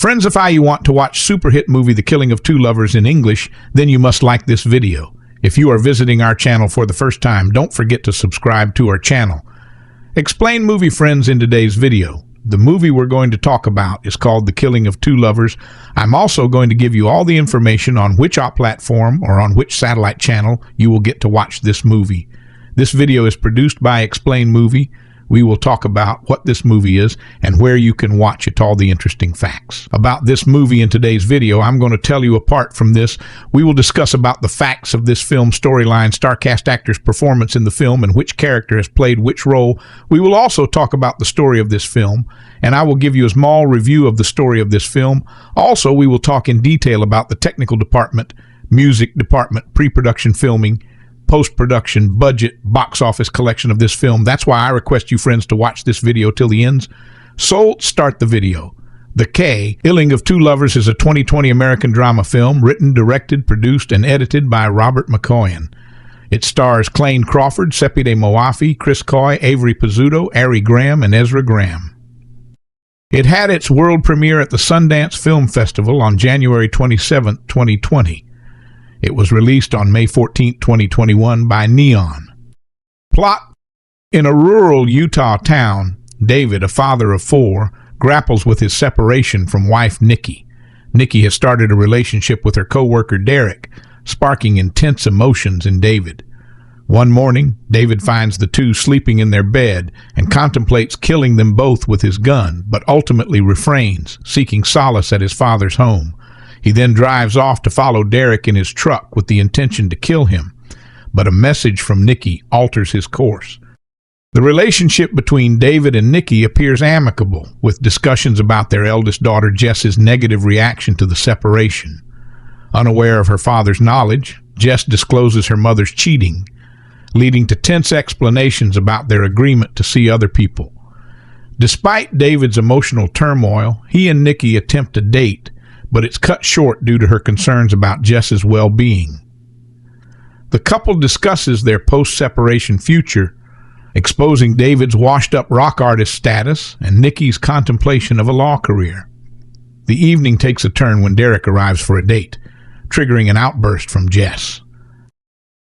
Friends, if you want to watch super hit movie The Killing of Two Lovers in English, then you must like this video. If you are visiting our channel for the first time, don't forget to subscribe to our channel. Explain movie friends in today's video. The movie we're going to talk about is called The Killing of Two Lovers. I'm also going to give you all the information on which platform or on which satellite channel you will get to watch this movie. This video is produced by Explain Movie. We will talk about what this movie is and where you can watch it, all the interesting facts. About this movie in today's video, I'm going to tell you apart from this. We will discuss about the facts of this film, storyline, star cast actors' performance in the film, and which character has played which role. We will also talk about the story of this film, and I will give you a small review of the story of this film. Also, we will talk in detail about the technical department, music department, pre-production filming, post-production, budget, box office collection of this film. That's why I request you friends to watch this video till the end. So, start the video. The Killing of Two Lovers is a 2020 American drama film written, directed, produced, and edited by Robert Machoian. It stars Clayne Crawford, Sepideh Moafi, Chris Coy, Avery Pizzuto, Ari Graham, and Ezra Graham. It had its world premiere at the Sundance Film Festival on January 27, 2020. It was released on May 14, 2021 by Neon. Plot: in a rural Utah town, David, a father of 4, grapples with his separation from wife Nikki. Nikki has started a relationship with her co-worker Derek, sparking intense emotions in David. One morning, David finds the two sleeping in their bed and contemplates killing them both with his gun, but ultimately refrains, seeking solace at his father's home. He then drives off to follow Derek in his truck with the intention to kill him, but a message from Nikki alters his course. The relationship between David and Nikki appears amicable, with discussions about their eldest daughter Jess's negative reaction to the separation. Unaware of her father's knowledge, Jess discloses her mother's cheating, leading to tense explanations about their agreement to see other people. Despite David's emotional turmoil, he and Nikki attempt a date, but it's cut short due to her concerns about Jess's well-being. The couple discusses their post-separation future, exposing David's washed-up rock artist status and Nikki's contemplation of a law career. The evening takes a turn when Derek arrives for a date, triggering an outburst from Jess.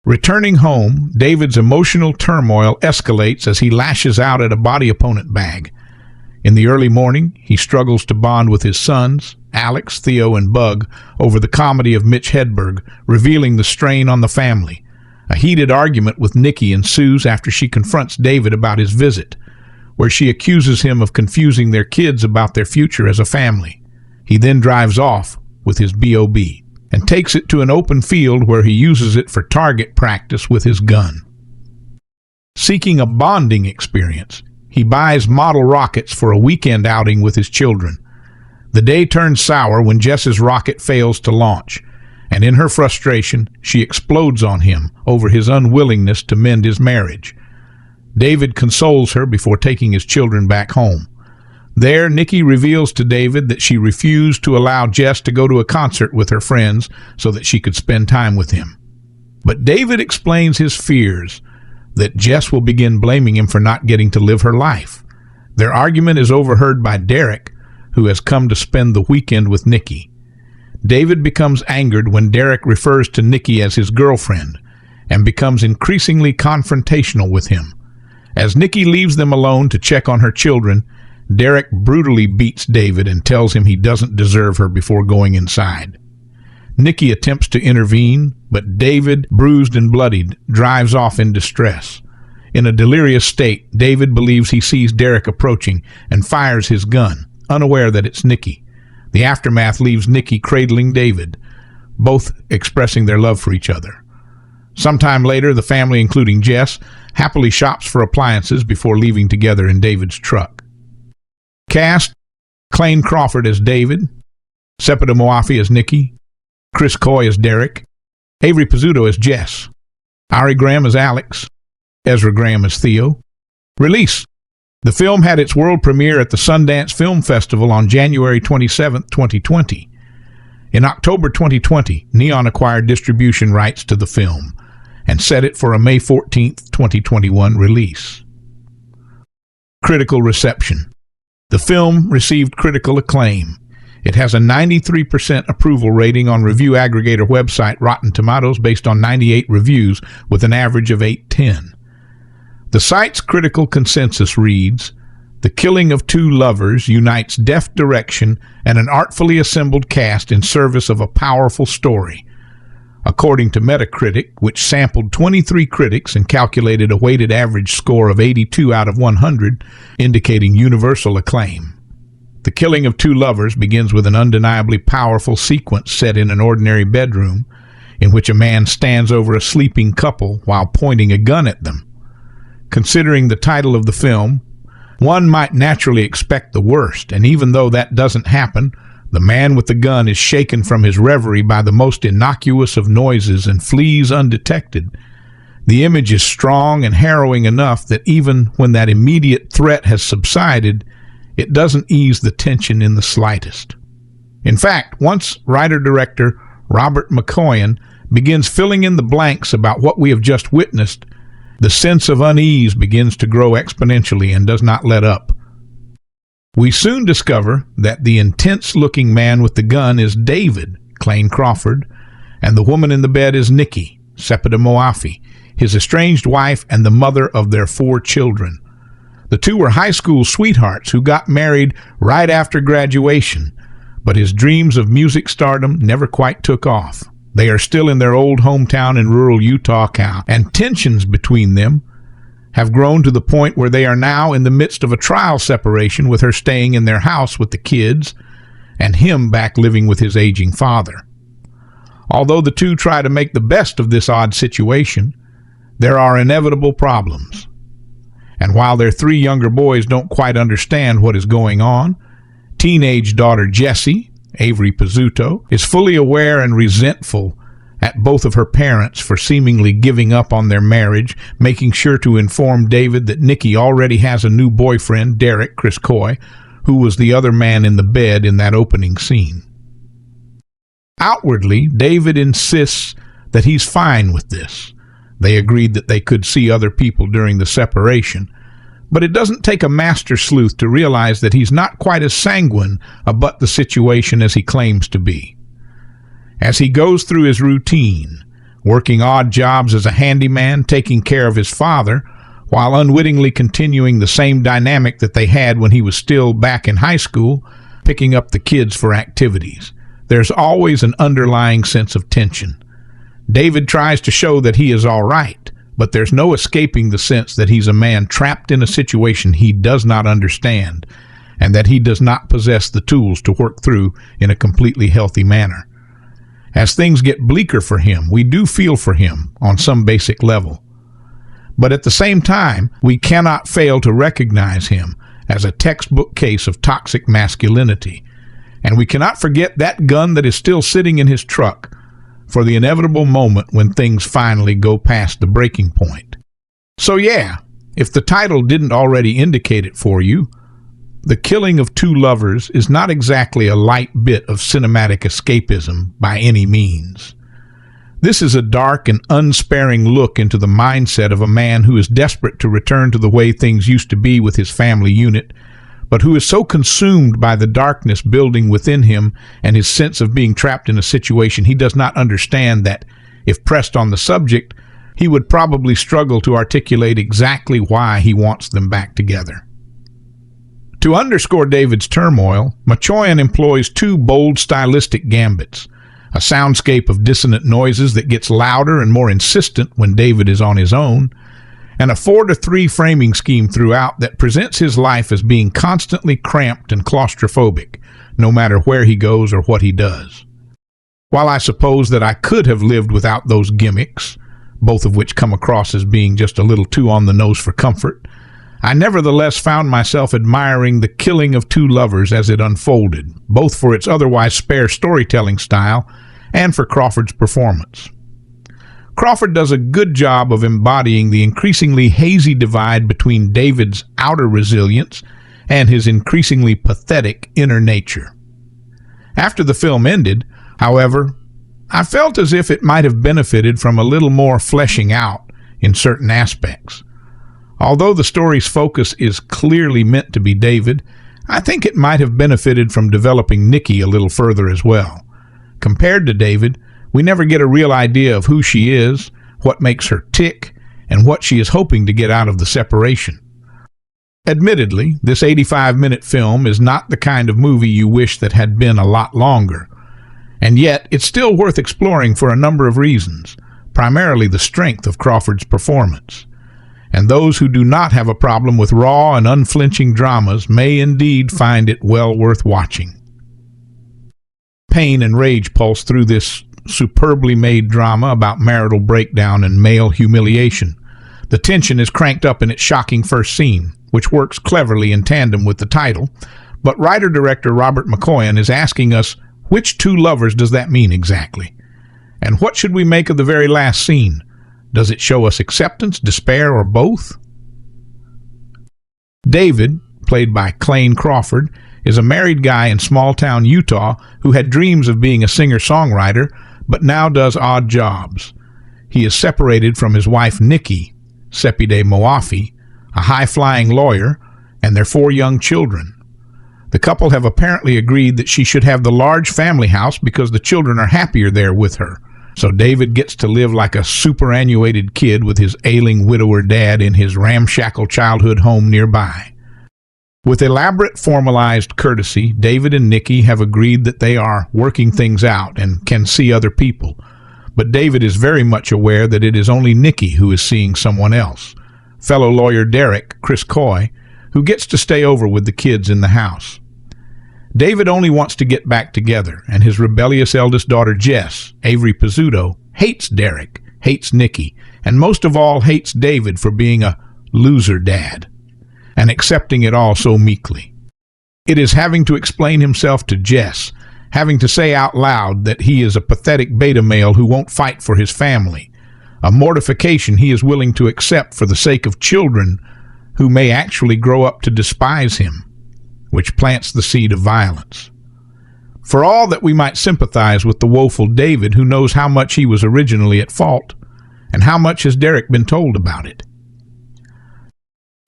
Returning home, David's emotional turmoil escalates as he lashes out at a body opponent bag. In the early morning, he struggles to bond with his sons, Alex, Theo, and Bug, over the comedy of Mitch Hedberg, revealing the strain on the family. A heated argument with Nikki ensues after she confronts David about his visit, where she accuses him of confusing their kids about their future as a family. He then drives off with his B.O.B. and takes it to an open field where he uses it for target practice with his gun. Seeking a bonding experience, he buys model rockets for a weekend outing with his children. The day turns sour when Jess's rocket fails to launch, and in her frustration, she explodes on him over his unwillingness to mend his marriage. David consoles her before taking his children back home. There, Nikki reveals to David that she refused to allow Jess to go to a concert with her friends so that she could spend time with him. But David explains his fears that Jess will begin blaming him for not getting to live her life. Their argument is overheard by Derek, who has come to spend the weekend with Nikki. David becomes angered when Derek refers to Nikki as his girlfriend and becomes increasingly confrontational with him. As Nikki leaves them alone to check on her children, Derek brutally beats David and tells him he doesn't deserve her before going inside. Nikki attempts to intervene, but David, bruised and bloodied, drives off in distress. In a delirious state, David believes he sees Derek approaching and fires his gun, unaware that it's Nikki. The aftermath leaves Nikki cradling David, both expressing their love for each other. Sometime later, the family, including Jess, happily shops for appliances before leaving together in David's truck. Cast: Clayne Crawford as David, Sepideh Moafi as Nikki, Chris Coy as Derek, Avery Pizzuto as Jess, Ari Graham as Alex, Ezra Graham as Theo. Release: the film had its world premiere at the Sundance Film Festival on January 27, 2020. In October 2020, Neon acquired distribution rights to the film and set it for a May 14, 2021 release. Critical reception. The film received critical acclaim. It has a 93% approval rating on review aggregator website Rotten Tomatoes based on 98 reviews with an average of 8/10. The site's critical consensus reads, "The Killing of Two Lovers unites deft direction and an artfully assembled cast in service of a powerful story." According to Metacritic, which sampled 23 critics and calculated a weighted average score of 82 out of 100, indicating universal acclaim. The Killing of Two Lovers begins with an undeniably powerful sequence set in an ordinary bedroom in which a man stands over a sleeping couple while pointing a gun at them. Considering the title of the film, one might naturally expect the worst, and even though that doesn't happen, the man with the gun is shaken from his reverie by the most innocuous of noises and flees undetected. The image is strong and harrowing enough that even when that immediate threat has subsided, it doesn't ease the tension in the slightest. In fact, once writer-director Robert Machoian begins filling in the blanks about what we have just witnessed, the sense of unease begins to grow exponentially and does not let up. We soon discover that the intense-looking man with the gun is David, Clayne Crawford, and the woman in the bed is Nikki, Sepideh Moafi, his estranged wife and the mother of their 4 children. The two were high school sweethearts who got married right after graduation, but his dreams of music stardom never quite took off. They are still in their old hometown in rural Utah, and tensions between them have grown to the point where they are now in the midst of a trial separation, with her staying in their house with the kids and him back living with his aging father. Although the two try to make the best of this odd situation, there are inevitable problems. And while their 3 younger boys don't quite understand what is going on, teenage daughter Jessie, Avery Pizzuto, is fully aware and resentful at both of her parents for seemingly giving up on their marriage, making sure to inform David that Nikki already has a new boyfriend, Derek Chris Coy, who was the other man in the bed in that opening scene. Outwardly, David insists that he's fine with this. They agreed that they could see other people during the separation, but it doesn't take a master sleuth to realize that he's not quite as sanguine about the situation as he claims to be. As he goes through his routine, working odd jobs as a handyman, taking care of his father, while unwittingly continuing the same dynamic that they had when he was still back in high school, picking up the kids for activities, there's always an underlying sense of tension. David tries to show that he is all right, but there's no escaping the sense that he's a man trapped in a situation he does not understand, and that he does not possess the tools to work through in a completely healthy manner. As things get bleaker for him, we do feel for him on some basic level. But at the same time, we cannot fail to recognize him as a textbook case of toxic masculinity, and we cannot forget that gun that is still sitting in his truck for the inevitable moment when things finally go past the breaking point. So yeah, if the title didn't already indicate it for you, The Killing of Two Lovers is not exactly a light bit of cinematic escapism by any means. This is a dark and unsparing look into the mindset of a man who is desperate to return to the way things used to be with his family unit, but who is so consumed by the darkness building within him and his sense of being trapped in a situation he does not understand that, if pressed on the subject, he would probably struggle to articulate exactly why he wants them back together. To underscore David's turmoil, Machoian employs 2 bold stylistic gambits, a soundscape of dissonant noises that gets louder and more insistent when David is on his own, and a 4-to-3 framing scheme throughout that presents his life as being constantly cramped and claustrophobic, no matter where he goes or what he does. While I suppose that I could have lived without those gimmicks, both of which come across as being just a little too on the nose for comfort, I nevertheless found myself admiring The Killing of Two Lovers as it unfolded, both for its otherwise spare storytelling style and for Crawford's performance. Crawford does a good job of embodying the increasingly hazy divide between David's outer resilience and his increasingly pathetic inner nature. After the film ended, however, I felt as if it might have benefited from a little more fleshing out in certain aspects. Although the story's focus is clearly meant to be David, I think it might have benefited from developing Nikki a little further as well. Compared to David, we never get a real idea of who she is, what makes her tick, and what she is hoping to get out of the separation. Admittedly, this 85-minute film is not the kind of movie you wish that had been a lot longer, and yet it's still worth exploring for a number of reasons, primarily the strength of Crawford's performance. And those who do not have a problem with raw and unflinching dramas may indeed find it well worth watching. Pain and rage pulse through this superbly made drama about marital breakdown and male humiliation. The tension is cranked up in its shocking first scene, which works cleverly in tandem with the title, but writer-director Robert Machoian is asking us, which two lovers does that mean exactly? And what should we make of the very last scene? Does it show us acceptance, despair, or both? David, played by Clayne Crawford, is a married guy in small-town Utah who had dreams of being a singer-songwriter, but now does odd jobs. He is separated from his wife Nikki, Sepideh Moafi, a high-flying lawyer, and their 4 young children. The couple have apparently agreed that she should have the large family house because the children are happier there with her. So David gets to live like a superannuated kid with his ailing widower dad in his ramshackle childhood home nearby. With elaborate formalized courtesy, David and Nikki have agreed that they are working things out and can see other people. But David is very much aware that it is only Nikki who is seeing someone else, fellow lawyer Derek, Chris Coy, who gets to stay over with the kids in the house. David only wants to get back together, and his rebellious eldest daughter Jess, Avery Pizzuto, hates Derek, hates Nikki, and most of all hates David for being a loser dad, and accepting it all so meekly. It is having to explain himself to Jess, having to say out loud that he is a pathetic beta male who won't fight for his family, a mortification he is willing to accept for the sake of children who may actually grow up to despise him, which plants the seed of violence. For all that we might sympathize with the woeful David, who knows how much he was originally at fault, and how much has Derek been told about it.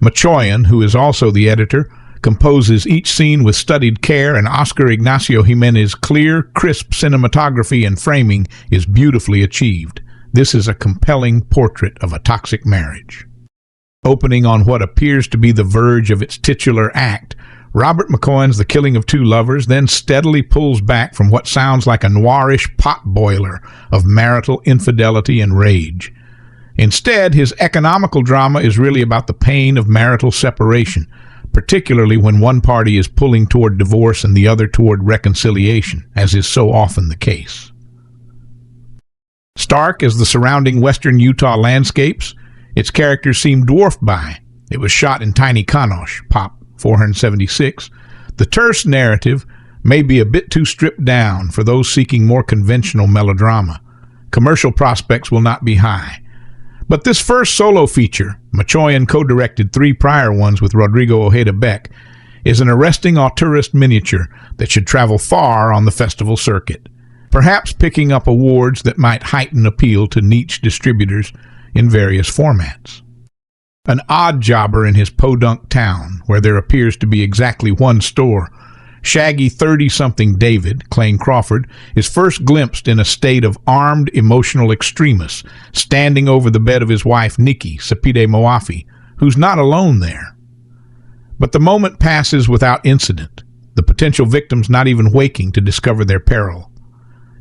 Machoian, who is also the editor, composes each scene with studied care, and Oscar Ignacio Jimenez's clear, crisp cinematography and framing is beautifully achieved. This is a compelling portrait of a toxic marriage. Opening on what appears to be the verge of its titular act, Robert Machoian's The Killing of Two Lovers then steadily pulls back from what sounds like a noirish potboiler of marital infidelity and rage. Instead, his economical drama is really about the pain of marital separation, particularly when one party is pulling toward divorce and the other toward reconciliation, as is so often the case. Stark as the surrounding western Utah landscapes, its characters seem dwarfed by. It was shot in tiny Kanosh, Pop 476. The terse narrative may be a bit too stripped down for those seeking more conventional melodrama. Commercial prospects will not be high. But this first solo feature, Machoian co-directed 3 prior ones with Rodrigo Ojeda Beck, is an arresting auteurist miniature that should travel far on the festival circuit, perhaps picking up awards that might heighten appeal to niche distributors in various formats. An odd jobber in his podunk town, where there appears to be exactly one store, shaggy 30-something David, Clayne Crawford, is first glimpsed in a state of armed emotional extremis, standing over the bed of his wife Nikki, Sepideh Moafi, who's not alone there. But the moment passes without incident, the potential victims not even waking to discover their peril.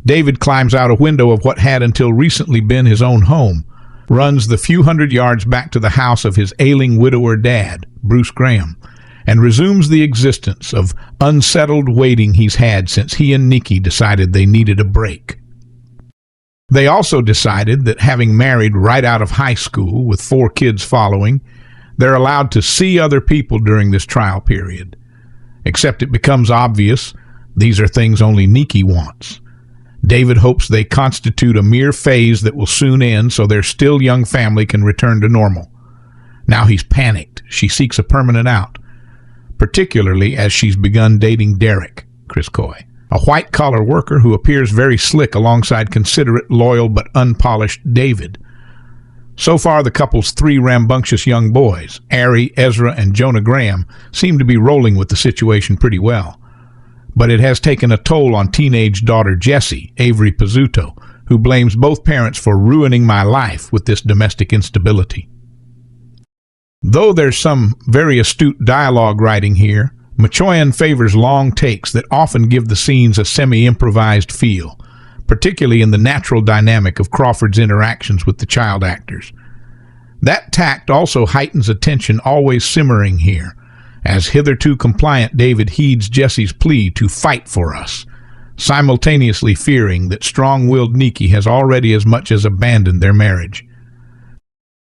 David climbs out a window of what had until recently been his own home, runs the few hundred yards back to the house of his ailing widower dad, Bruce Graham, and resumes the existence of unsettled waiting he's had since he and Nikki decided they needed a break. They also decided that having married right out of high school with 4 kids following, they're allowed to see other people during this trial period. Except it becomes obvious these are things only Nikki wants. David hopes they constitute a mere phase that will soon end so their still young family can return to normal. Now he's panicked. She seeks a permanent out, particularly as she's begun dating Derek, Chris Coy, a white-collar worker who appears very slick alongside considerate, loyal, but unpolished David. So far, the couple's three rambunctious young boys, Ari, Ezra, and Jonah Graham, seem to be rolling with the situation pretty well. But it has taken a toll on teenage daughter Jessie, Avery Pizzuto, who blames both parents for ruining my life with this domestic instability. Though there's some very astute dialogue writing here, Machoian favors long takes that often give the scenes a semi-improvised feel, particularly in the natural dynamic of Crawford's interactions with the child actors. That tact also heightens a tension always simmering here, as hitherto compliant David heeds Jesse's plea to fight for us, simultaneously fearing that strong-willed Nikki has already as much as abandoned their marriage.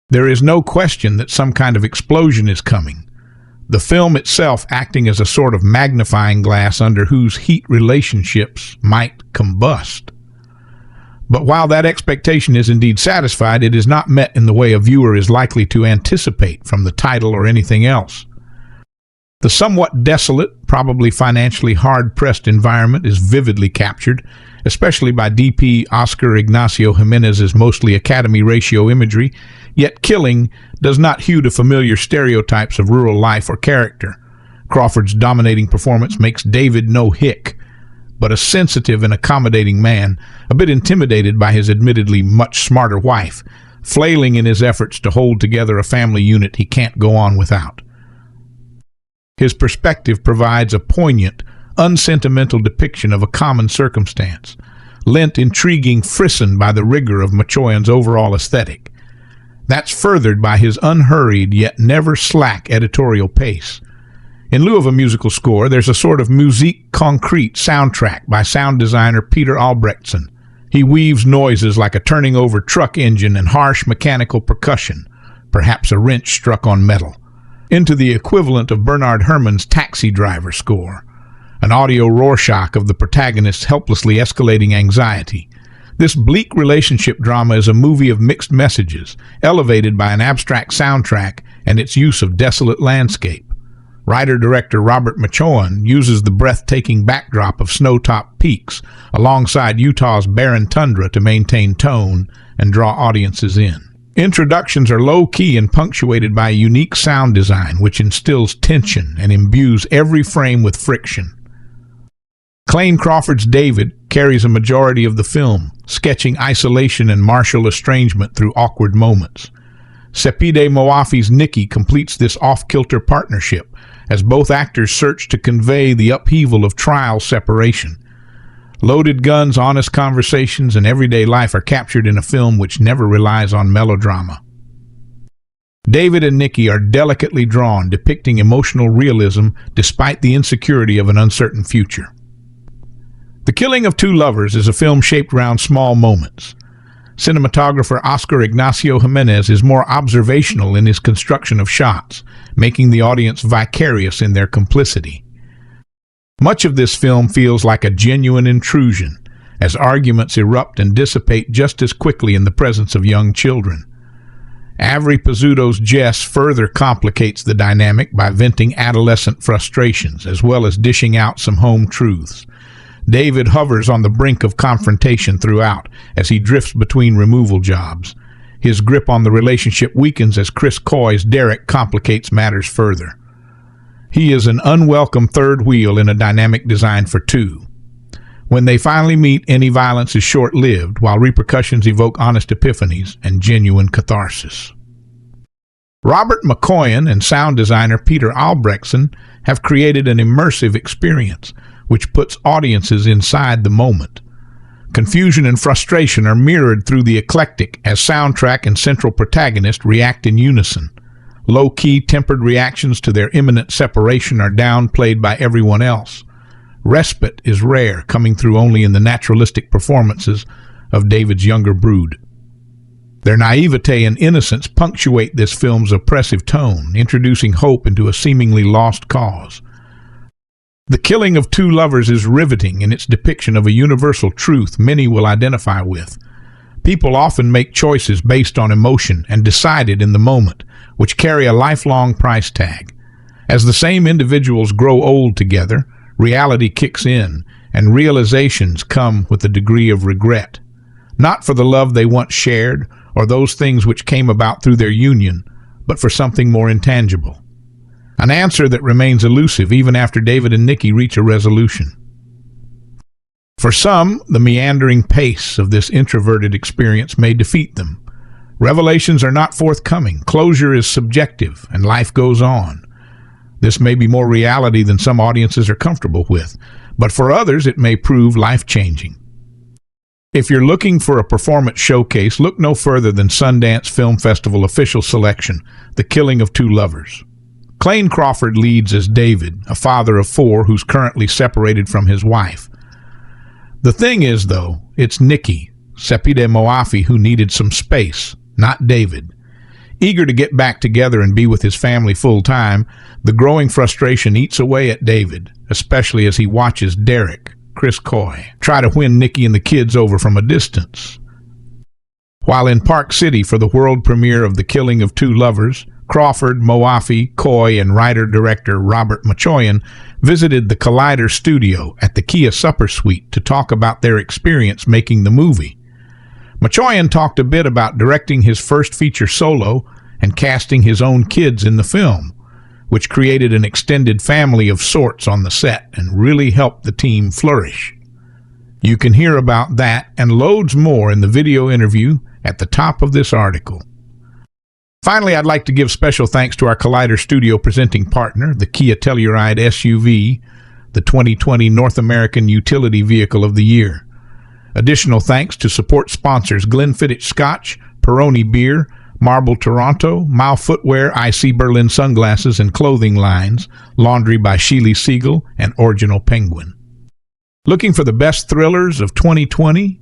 There is no question that some kind of explosion is coming, the film itself acting as a sort of magnifying glass under whose heat relationships might combust. But while that expectation is indeed satisfied, it is not met in the way a viewer is likely to anticipate from the title or anything else. The somewhat desolate, probably financially hard-pressed environment is vividly captured, especially by DP Oscar Ignacio Jimenez's mostly Academy ratio imagery, yet Killing does not hew to familiar stereotypes of rural life or character. Crawford's dominating performance makes David no hick, but a sensitive and accommodating man, a bit intimidated by his admittedly much smarter wife, flailing in his efforts to hold together a family unit he can't go on without. His perspective provides a poignant, unsentimental depiction of a common circumstance, lent intriguing frisson by the rigor of Machoian's overall aesthetic. That's furthered by his unhurried yet never slack editorial pace. In lieu of a musical score, there's a sort of musique concrete soundtrack by sound designer Peter Albrechtsen. He weaves noises like a turning over truck engine and harsh mechanical percussion, perhaps a wrench struck on metal, into the equivalent of Bernard Herrmann's Taxi Driver score, an audio Rorschach of the protagonist's helplessly escalating anxiety. This bleak relationship drama is a movie of mixed messages, elevated by an abstract soundtrack and its use of desolate landscape. Writer-director Robert Machoian uses the breathtaking backdrop of snow-topped peaks alongside Utah's barren tundra to maintain tone and draw audiences in. Introductions are low-key and punctuated by a unique sound design which instills tension and imbues every frame with friction. Clayne Crawford's David carries a majority of the film, sketching isolation and martial estrangement through awkward moments. Sepideh Moafi's Nikki completes this off-kilter partnership as both actors search to convey the upheaval of trial separation. Loaded guns, honest conversations, and everyday life are captured in a film which never relies on melodrama. David and Nikki are delicately drawn, depicting emotional realism despite the insecurity of an uncertain future. The Killing of Two Lovers is a film shaped around small moments. Cinematographer Oscar Ignacio Jimenez is more observational in his construction of shots, making the audience vicarious in their complicity. Much of this film feels like a genuine intrusion, as arguments erupt and dissipate just as quickly in the presence of young children. Avery Pizzuto's Jess further complicates the dynamic by venting adolescent frustrations, as well as dishing out some home truths. David hovers on the brink of confrontation throughout as he drifts between removal jobs. His grip on the relationship weakens as Chris Coy's Derek complicates matters further. He is an unwelcome third wheel in a dynamic designed for two. When they finally meet, any violence is short-lived, while repercussions evoke honest epiphanies and genuine catharsis. Robert Machoian and sound designer Peter Albrechtsen have created an immersive experience, which puts audiences inside the moment. Confusion and frustration are mirrored through the eclectic as soundtrack and central protagonist react in unison. Low-key, tempered reactions to their imminent separation are downplayed by everyone else. Respite is rare, coming through only in the naturalistic performances of David's younger brood. Their naivete and innocence punctuate this film's oppressive tone, introducing hope into a seemingly lost cause. The Killing of Two Lovers is riveting in its depiction of a universal truth many will identify with. People often make choices based on emotion and decided in the moment, which carry a lifelong price tag. As the same individuals grow old together, reality kicks in, and realizations come with a degree of regret. Not for the love they once shared, or those things which came about through their union, but for something more intangible? An answer that remains elusive even after David and Nikki reach a resolution. For some, the meandering pace of this introverted experience may defeat them. Revelations are not forthcoming, closure is subjective, and life goes on. This may be more reality than some audiences are comfortable with, but for others it may prove life-changing. If you're looking for a performance showcase, look no further than Sundance Film Festival official selection, The Killing of Two Lovers. Clayne Crawford leads as David, a father of 4 who's currently separated from his wife. The thing is, though, it's Nikki, Sepideh Moafi, who needed some space, not David. Eager to get back together and be with his family full-time, the growing frustration eats away at David, especially as he watches Derek, Chris Coy, try to win Nikki and the kids over from a distance. While in Park City for the world premiere of The Killing of Two Lovers, Crawford, Moafi, Coy, and writer-director Robert Machoian visited the Collider studio at the Kia Supper Suite to talk about their experience making the movie. Machoian talked a bit about directing his first feature solo and casting his own kids in the film, which created an extended family of sorts on the set and really helped the team flourish. You can hear about that and loads more in the video interview at the top of this article. Finally, I'd like to give special thanks to our Collider Studio presenting partner, the Kia Telluride SUV, the 2020 North American Utility Vehicle of the Year. Additional thanks to support sponsors Glenfiddich Scotch, Peroni Beer, Marble Toronto, Mile Footwear, IC Berlin Sunglasses and Clothing Lines, Laundry by Sheely Siegel, and Original Penguin. Looking for the best thrillers of 2020?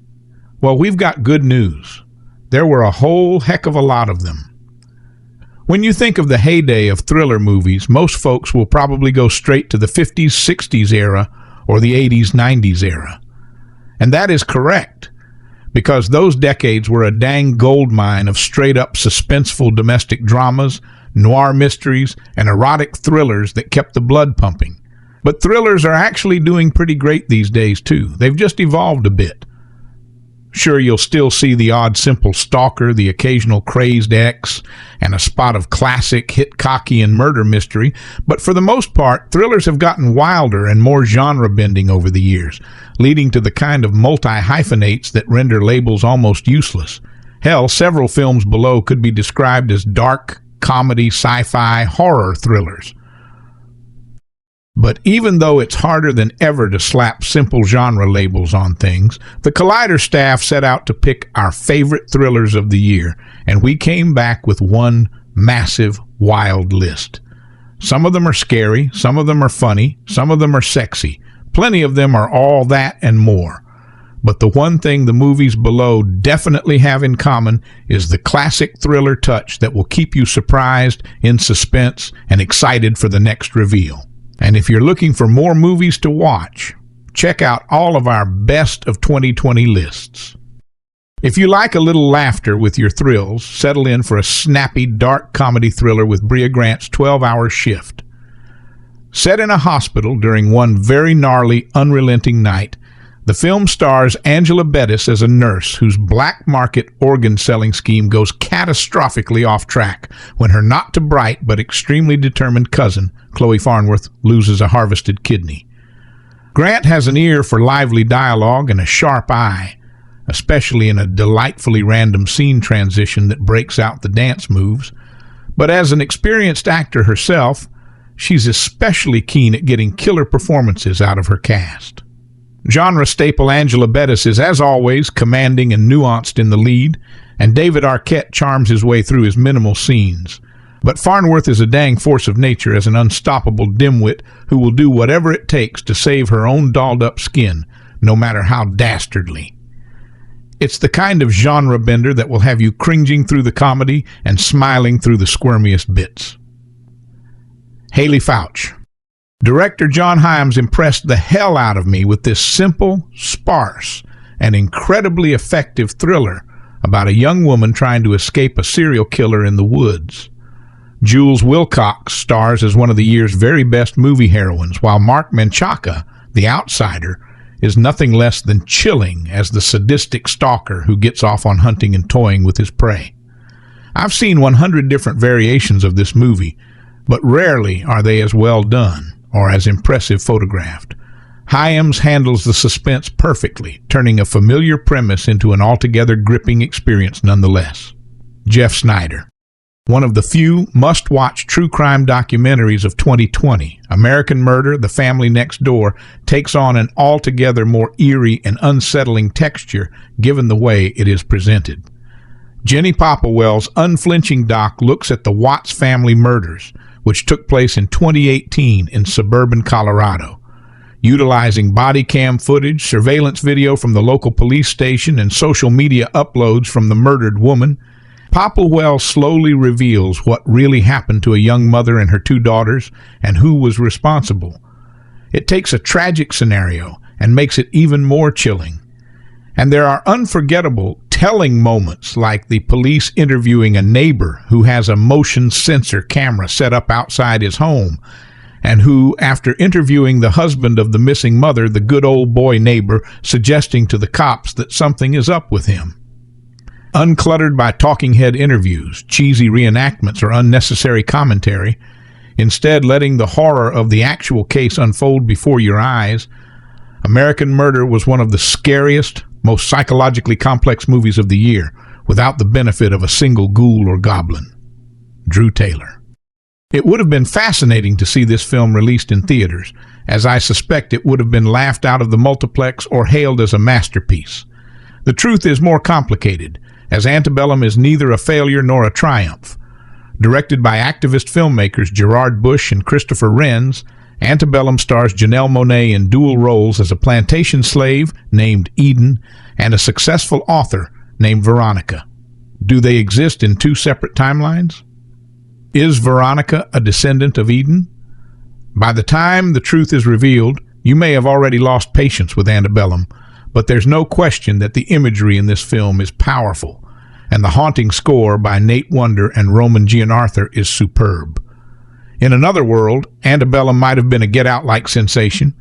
Well, we've got good news. There were a whole heck of a lot of them. When you think of the heyday of thriller movies, most folks will probably go straight to the 50s, 60s era or the 80s, 90s era. And that is correct, because those decades were a dang goldmine of straight-up suspenseful domestic dramas, noir mysteries, and erotic thrillers that kept the blood pumping. But thrillers are actually doing pretty great these days, too. They've just evolved a bit. Sure, you'll still see the odd simple stalker, the occasional crazed ex, and a spot of classic Hitchcockian murder mystery, but for the most part, thrillers have gotten wilder and more genre-bending over the years, leading to the kind of multi-hyphenates that render labels almost useless. Hell, several films below could be described as dark, comedy, sci-fi, horror thrillers. But even though it's harder than ever to slap simple genre labels on things, the Collider staff set out to pick our favorite thrillers of the year, and we came back with one massive, wild list. Some of them are scary, some of them are funny, some of them are sexy. Plenty of them are all that and more. But the one thing the movies below definitely have in common is the classic thriller touch that will keep you surprised, in suspense, and excited for the next reveal. And if you're looking for more movies to watch, check out all of our best of 2020 lists. If you like a little laughter with your thrills, settle in for a snappy, dark comedy thriller with Brea Grant's 12-Hour Shift. Set in a hospital during one very gnarly, unrelenting night, the film stars Angela Bettis as a nurse whose black market organ selling scheme goes catastrophically off track when her not-too-bright but extremely determined cousin, Chloe Farnworth, loses a harvested kidney. Grant has an ear for lively dialogue and a sharp eye, especially in a delightfully random scene transition that breaks out the dance moves. But as an experienced actor herself, she's especially keen at getting killer performances out of her cast. Genre staple Angela Bettis is, as always, commanding and nuanced in the lead, and David Arquette charms his way through his minimal scenes. But Farnworth is a dang force of nature as an unstoppable dimwit who will do whatever it takes to save her own dolled-up skin, no matter how dastardly. It's the kind of genre bender that will have you cringing through the comedy and smiling through the squirmiest bits. Haley Fouch. Director John Hyams impressed the hell out of me with this simple, sparse, and incredibly effective thriller about a young woman trying to escape a serial killer in the woods. Jules Wilcox stars as one of the year's very best movie heroines, while Mark Menchaca, the outsider, is nothing less than chilling as the sadistic stalker who gets off on hunting and toying with his prey. I've seen 100 different variations of this movie, but rarely are they as well done or as impressive photographed. Hyams handles the suspense perfectly, turning a familiar premise into an altogether gripping experience nonetheless. Jeff Snyder. One of the few must-watch true crime documentaries of 2020, American Murder: The Family Next Door, takes on an altogether more eerie and unsettling texture given the way it is presented. Jenny Popplewell's unflinching doc looks at the Watts family murders, which took place in 2018 in suburban Colorado. Utilizing body cam footage, surveillance video from the local police station, and social media uploads from the murdered woman, Popplewell slowly reveals what really happened to a young mother and her 2 daughters and who was responsible. It takes a tragic scenario and makes it even more chilling. And there are unforgettable, telling moments like the police interviewing a neighbor who has a motion sensor camera set up outside his home, and who, after interviewing the husband of the missing mother, the good old boy neighbor, suggesting to the cops that something is up with him. Uncluttered by talking head interviews, cheesy reenactments, or unnecessary commentary, instead letting the horror of the actual case unfold before your eyes, American Murder was one of the scariest, most psychologically complex movies of the year, without the benefit of a single ghoul or goblin. Drew Taylor. It would have been fascinating to see this film released in theaters, as I suspect it would have been laughed out of the multiplex or hailed as a masterpiece. The truth is more complicated, as Antebellum is neither a failure nor a triumph. Directed by activist filmmakers Gerard Bush and Christopher Renz, Antebellum stars Janelle Monáe in dual roles as a plantation slave named Eden and a successful author named Veronica. Do they exist in 2 separate timelines? Is Veronica a descendant of Eden? By the time the truth is revealed, you may have already lost patience with Antebellum, but there's no question that the imagery in this film is powerful, and the haunting score by Nate Wonder and Roman Gianarthur is superb. In another world, Antebellum might have been a get-out-like sensation,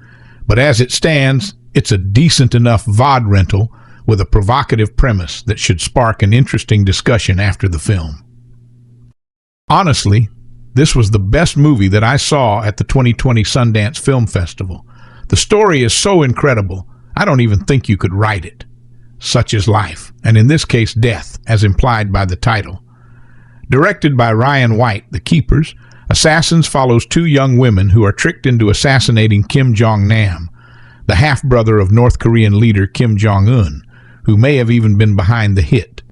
but as it stands, it's a decent enough VOD rental with a provocative premise that should spark an interesting discussion after the film. Honestly, this was the best movie that I saw at the 2020 Sundance Film Festival. The story is so incredible, I don't even think you could write it. Such is life, and in this case death, as implied by the title. Directed by Ryan White, The Keepers, Assassins follows 2 young women who are tricked into assassinating Kim Jong-nam, the half-brother of North Korean leader Kim Jong-un, who may have even been behind the hit.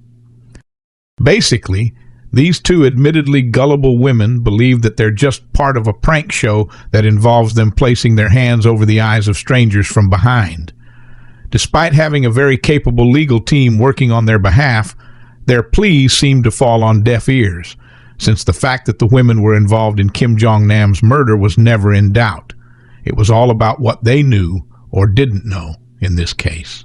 Basically, these 2 admittedly gullible women believe that they're just part of a prank show that involves them placing their hands over the eyes of strangers from behind. Despite having a very capable legal team working on their behalf, their pleas seem to fall on deaf ears, since the fact that the women were involved in Kim Jong-nam's murder was never in doubt. It was all about what they knew or didn't know in this case.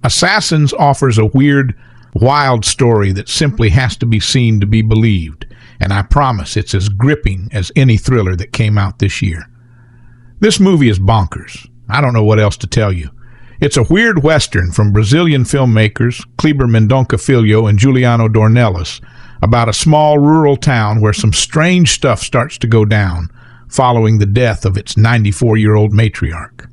Assassins offers a weird, wild story that simply has to be seen to be believed, and I promise it's as gripping as any thriller that came out this year. This movie is bonkers. I don't know what else to tell you. It's a weird western from Brazilian filmmakers Kleber Mendonça Filho and Juliano Dornelles about a small rural town where some strange stuff starts to go down following the death of its 94-year-old matriarch.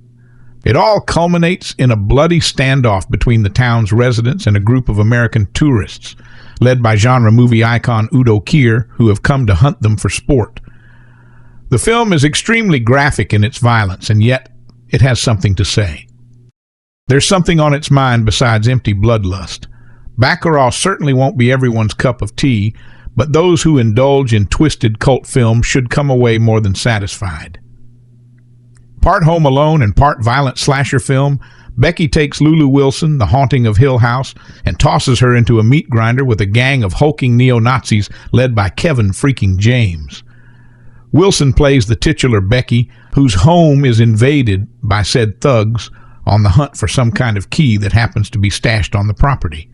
It all culminates in a bloody standoff between the town's residents and a group of American tourists, led by genre movie icon Udo Kier, who have come to hunt them for sport. The film is extremely graphic in its violence, and yet it has something to say. There's something on its mind besides empty bloodlust. Baccarat certainly won't be everyone's cup of tea, but those who indulge in twisted cult films should come away more than satisfied. Part Home Alone and part violent slasher film, Becky takes Lulu Wilson, the haunting of Hill House, and tosses her into a meat grinder with a gang of hulking neo-Nazis led by Kevin freaking James. Wilson plays the titular Becky, whose home is invaded by said thugs on the hunt for some kind of key that happens to be stashed on the property.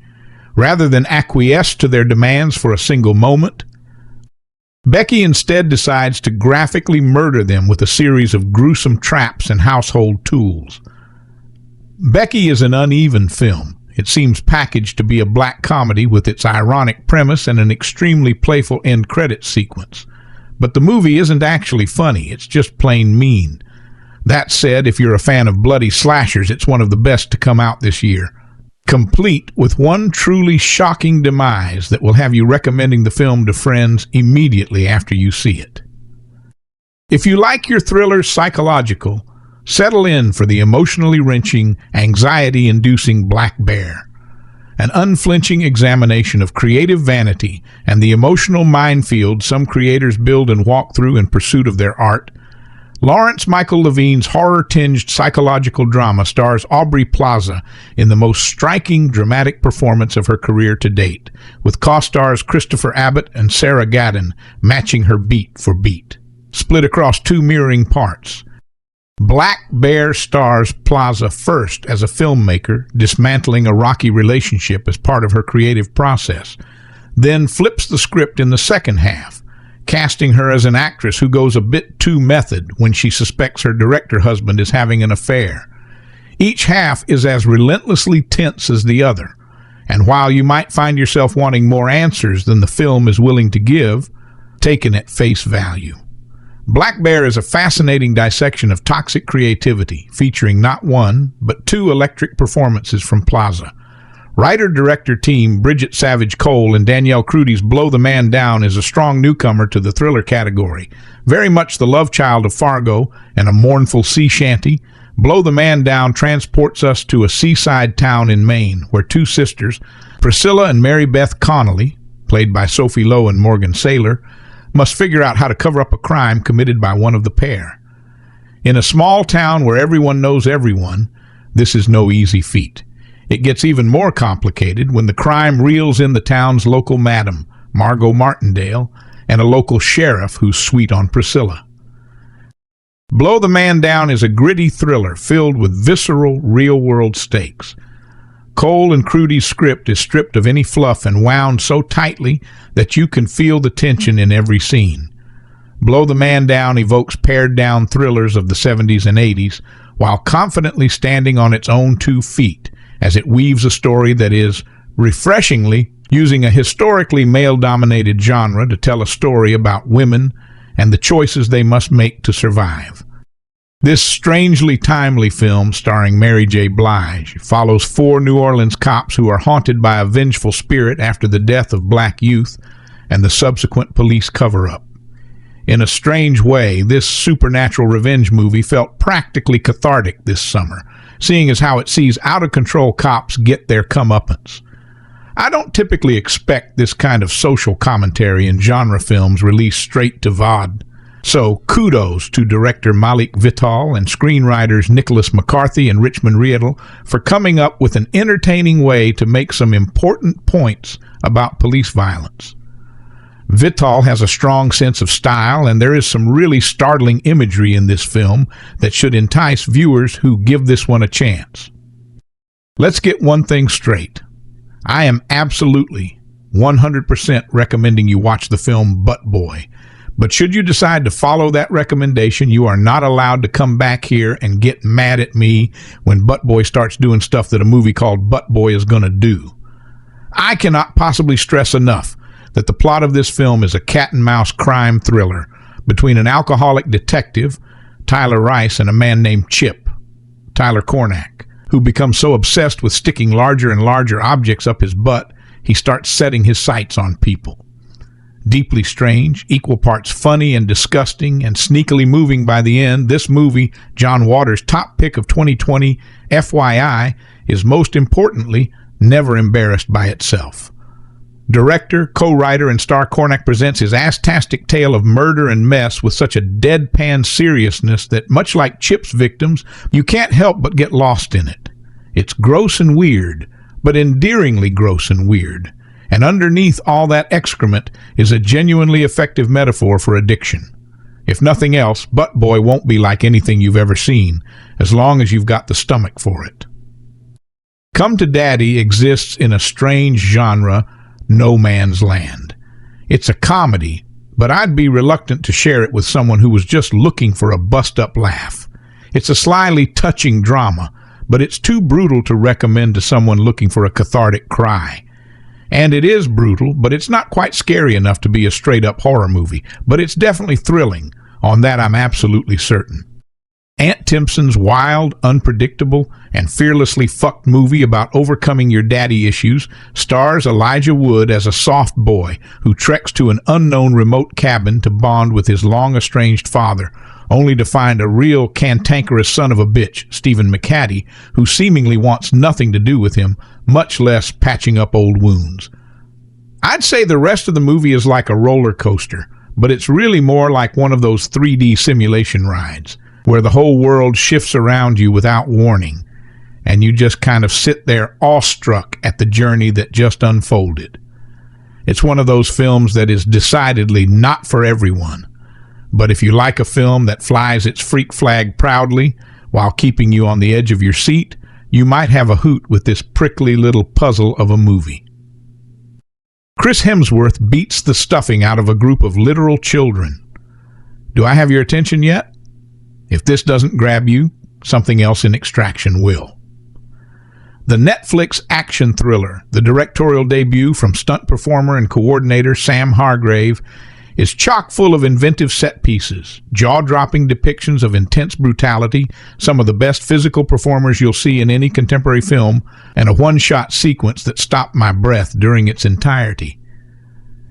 Rather than acquiesce to their demands for a single moment, Becky instead decides to graphically murder them with a series of gruesome traps and household tools. Becky is an uneven film. It seems packaged to be a black comedy with its ironic premise and an extremely playful end credits sequence. But the movie isn't actually funny, it's just plain mean. That said, if you're a fan of bloody slashers, it's one of the best to come out this year. Complete with one truly shocking demise that will have you recommending the film to friends immediately after you see it. If you like your thrillers psychological, settle in for the emotionally wrenching, anxiety-inducing Black Bear. An unflinching examination of creative vanity and the emotional minefield some creators build and walk through in pursuit of their art, Lawrence Michael Levine's horror-tinged psychological drama stars Aubrey Plaza in the most striking dramatic performance of her career to date, with co-stars Christopher Abbott and Sarah Gadon matching her beat for beat. Split across two mirroring parts. Black Bear stars Plaza first as a filmmaker, dismantling a rocky relationship as part of her creative process, then flips the script in the second half, casting her as an actress who goes a bit too method when she suspects her director husband is having an affair. Each half is as relentlessly tense as the other, and while you might find yourself wanting more answers than the film is willing to give, taken at face value. Black Bear is a fascinating dissection of toxic creativity, featuring not one, but two electric performances from Plaza. Writer-director team Bridget Savage Cole and Danielle Crudy's Blow the Man Down is a strong newcomer to the thriller category. Very much the love child of Fargo and a mournful sea shanty, Blow the Man Down transports us to a seaside town in Maine where two sisters, Priscilla and Mary Beth Connolly, played by Sophie Lowe and Morgan Saylor, must figure out how to cover up a crime committed by one of the pair. In a small town where everyone knows everyone, this is no easy feat. It gets even more complicated when the crime reels in the town's local madam, Margot Martindale, and a local sheriff who's sweet on Priscilla. Blow the Man Down is a gritty thriller filled with visceral, real-world stakes. Cole and Crudy's script is stripped of any fluff and wound so tightly that you can feel the tension in every scene. Blow the Man Down evokes pared-down thrillers of the 70s and 80s while confidently standing on its own 2 feet as it weaves a story that is, refreshingly, using a historically male-dominated genre to tell a story about women and the choices they must make to survive. This strangely timely film, starring Mary J. Blige, follows 4 New Orleans cops who are haunted by a vengeful spirit after the death of black youth and the subsequent police cover-up. In a strange way, this supernatural revenge movie felt practically cathartic this summer, seeing as how it sees out-of-control cops get their comeuppance. I don't typically expect this kind of social commentary in genre films released straight to VOD. So kudos to director Malik Vital and screenwriters Nicholas McCarthy and Richmond Riedel for coming up with an entertaining way to make some important points about police violence. Vital has a strong sense of style, and there is some really startling imagery in this film that should entice viewers who give this one a chance. Let's get one thing straight. I am absolutely 100% recommending you watch the film Butt Boy. But should you decide to follow that recommendation, you are not allowed to come back here and get mad at me when Butt Boy starts doing stuff that a movie called Butt Boy is going to do. I cannot possibly stress enough that the plot of this film is a cat-and-mouse crime thriller between an alcoholic detective, Tyler Rice, and a man named Chip, Tyler Cornack, who becomes so obsessed with sticking larger and larger objects up his butt, he starts setting his sights on people. Deeply strange, equal parts funny and disgusting, and sneakily moving by the end, this movie, John Waters' top pick of 2020, FYI, is most importantly never embarrassed by itself. Director, co-writer, and star Cornack presents his ass-tastic tale of murder and mess with such a deadpan seriousness that, much like Chip's victims, you can't help but get lost in it. It's gross and weird, but endearingly gross and weird. And underneath all that excrement is a genuinely effective metaphor for addiction. If nothing else, Butt Boy won't be like anything you've ever seen, as long as you've got the stomach for it. Come to Daddy exists in a strange genre, no man's land. It's a comedy, but I'd be reluctant to share it with someone who was just looking for a bust-up laugh. It's a slyly touching drama, but it's too brutal to recommend to someone looking for a cathartic cry. And it is brutal, but it's not quite scary enough to be a straight-up horror movie, but it's definitely thrilling. On that I'm absolutely certain. Aunt Timpson's wild, unpredictable, and fearlessly fucked movie about overcoming your daddy issues stars Elijah Wood as a soft boy who treks to an unknown remote cabin to bond with his long-estranged father, only to find a real cantankerous son of a bitch, Stephen McCaddy, who seemingly wants nothing to do with him, much less patching up old wounds. I'd say the rest of the movie is like a roller coaster, but it's really more like one of those 3D simulation rides, where the whole world shifts around you without warning, and you just kind of sit there awestruck at the journey that just unfolded. It's one of those films that is decidedly not for everyone, but if you like a film that flies its freak flag proudly while keeping you on the edge of your seat, you might have a hoot with this prickly little puzzle of a movie. Chris Hemsworth beats the stuffing out of a group of literal children. Do I have your attention yet? If this doesn't grab you, something else in Extraction will. The Netflix action thriller, the directorial debut from stunt performer and coordinator Sam Hargrave, is chock full of inventive set pieces, jaw-dropping depictions of intense brutality, some of the best physical performers you'll see in any contemporary film, and a one-shot sequence that stopped my breath during its entirety.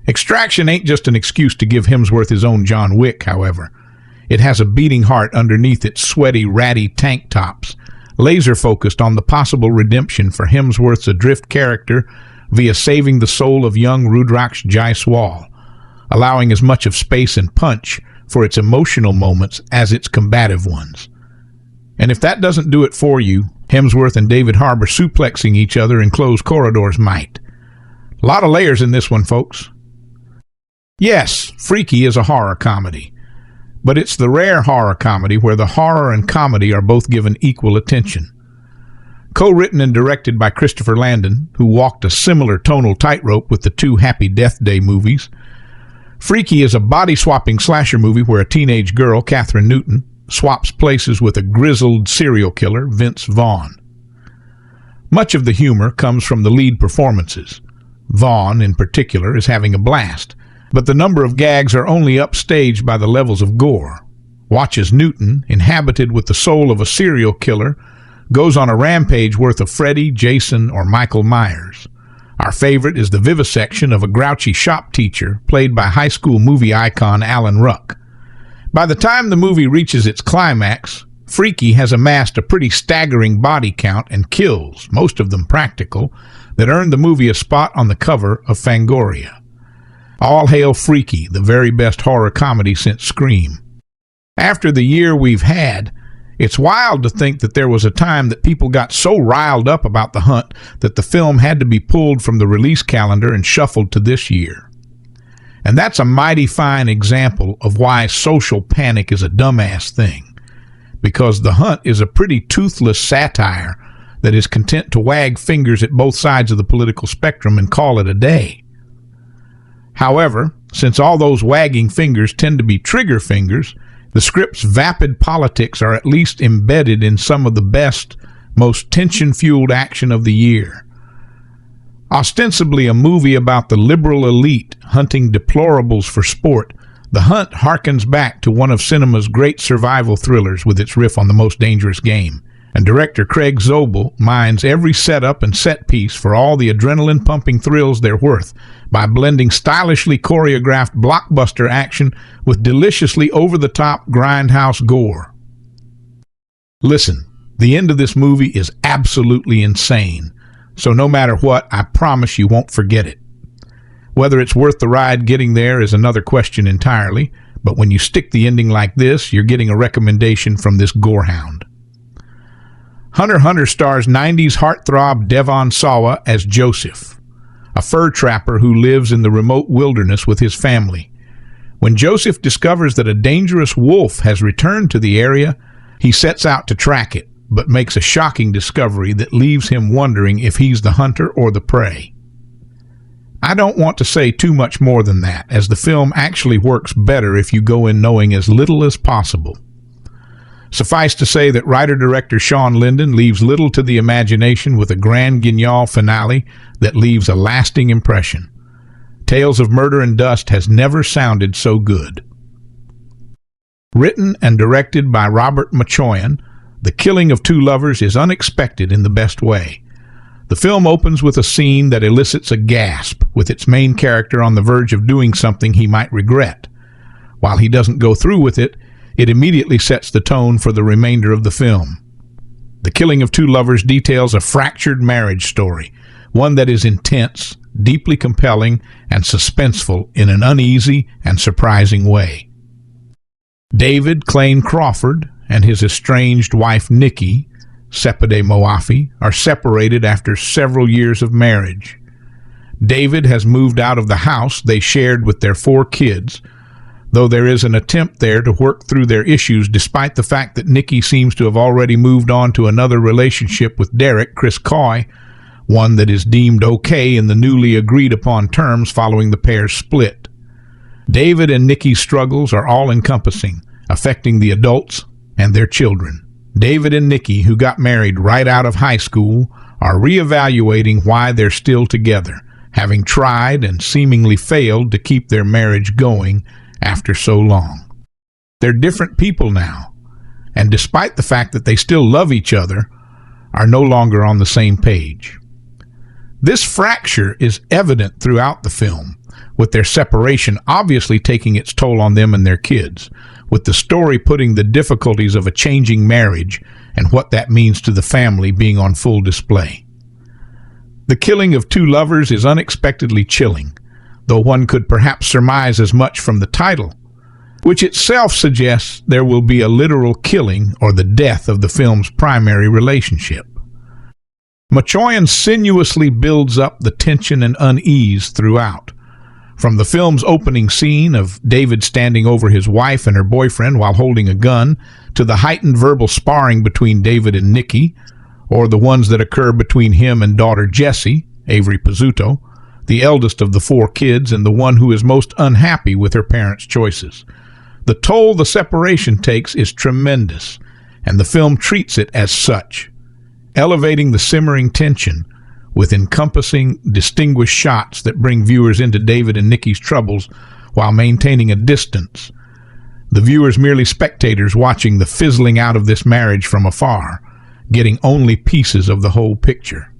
Extraction ain't just an excuse to give Hemsworth his own John Wick, however. It has a beating heart underneath its sweaty, ratty tank tops, laser-focused on the possible redemption for Hemsworth's adrift character via saving the soul of young Rudraksh Jaiswal, allowing as much of space and punch for its emotional moments as its combative ones. And if that doesn't do it for you, Hemsworth and David Harbour suplexing each other in closed corridors might. A lot of layers in this one, folks. Yes, Freaky is a horror comedy, but it's the rare horror comedy where the horror and comedy are both given equal attention. Co-written and directed by Christopher Landon, who walked a similar tonal tightrope with the two Happy Death Day movies, Freaky is a body-swapping slasher movie where a teenage girl, Catherine Newton, swaps places with a grizzled serial killer, Vince Vaughn. Much of the humor comes from the lead performances. Vaughn, in particular, is having a blast, but the number of gags are only upstaged by the levels of gore. Watch as Newton, inhabited with the soul of a serial killer, goes on a rampage worth of Freddy, Jason, or Michael Myers. Our favorite is the vivisection of a grouchy shop teacher, played by high school movie icon Alan Ruck. By the time the movie reaches its climax, Freaky has amassed a pretty staggering body count and kills, most of them practical, that earned the movie a spot on the cover of Fangoria. All hail Freaky, the very best horror comedy since Scream. After the year we've had, it's wild to think that there was a time that people got so riled up about The Hunt that the film had to be pulled from the release calendar and shuffled to this year. And that's a mighty fine example of why social panic is a dumbass thing, because The Hunt is a pretty toothless satire that is content to wag fingers at both sides of the political spectrum and call it a day. However, since all those wagging fingers tend to be trigger fingers, the script's vapid politics are at least embedded in some of the best, most tension-fueled action of the year. Ostensibly a movie about the liberal elite hunting deplorables for sport, The Hunt harkens back to one of cinema's great survival thrillers with its riff on The Most Dangerous Game, and director Craig Zobel mines every setup and set piece for all the adrenaline-pumping thrills they're worth by blending stylishly choreographed blockbuster action with deliciously over-the-top grindhouse gore. Listen, the end of this movie is absolutely insane, so no matter what, I promise you won't forget it. Whether it's worth the ride getting there is another question entirely, but when you stick the ending like this, you're getting a recommendation from this gorehound. Hunter x Hunter stars 90s heartthrob Devon Sawa as Joseph, a fur trapper who lives in the remote wilderness with his family. When Joseph discovers that a dangerous wolf has returned to the area, he sets out to track it, but makes a shocking discovery that leaves him wondering if he's the hunter or the prey. I don't want to say too much more than that, as the film actually works better if you go in knowing as little as possible. Suffice to say that writer-director Shawn Linden leaves little to the imagination with a grand guignol finale that leaves a lasting impression. Tales of Murder and Dust has never sounded so good. Written and directed by Robert Machoian, The Killing of Two Lovers is unexpected in the best way. The film opens with a scene that elicits a gasp, with its main character on the verge of doing something he might regret. While he doesn't go through with it, it immediately sets the tone for the remainder of the film. The Killing of Two Lovers details a fractured marriage story, one that is intense, deeply compelling, and suspenseful in an uneasy and surprising way. David Clayne Crawford and his estranged wife Nikki Sepideh Moafi are separated after several years of marriage. David has moved out of the house they shared with their 4 kids, though there is an attempt there to work through their issues despite the fact that Nikki seems to have already moved on to another relationship with Derek, Chris Coy, one that is deemed okay in the newly agreed-upon terms following the pair's split. David and Nikki's struggles are all-encompassing, affecting the adults and their children. David and Nikki, who got married right out of high school, are reevaluating why they're still together, having tried and seemingly failed to keep their marriage going after so long. They're different people now, and despite the fact that they still love each other, are no longer on the same page. This fracture is evident throughout the film, with their separation obviously taking its toll on them and their kids, with the story putting the difficulties of a changing marriage and what that means to the family being on full display. The Killing of Two Lovers is unexpectedly chilling, though one could perhaps surmise as much from the title, which itself suggests there will be a literal killing or the death of the film's primary relationship. Machoian sinuously builds up the tension and unease throughout. From the film's opening scene of David standing over his wife and her boyfriend while holding a gun, to the heightened verbal sparring between David and Nikki, or the ones that occur between him and daughter Jessie, Avery Pizzuto, the eldest of the 4 kids and the one who is most unhappy with her parents' choices. The toll the separation takes is tremendous, and the film treats it as such, elevating the simmering tension with encompassing, distinguished shots that bring viewers into David and Nikki's troubles while maintaining a distance. The viewers merely spectators watching the fizzling out of this marriage from afar, getting only pieces of the whole picture.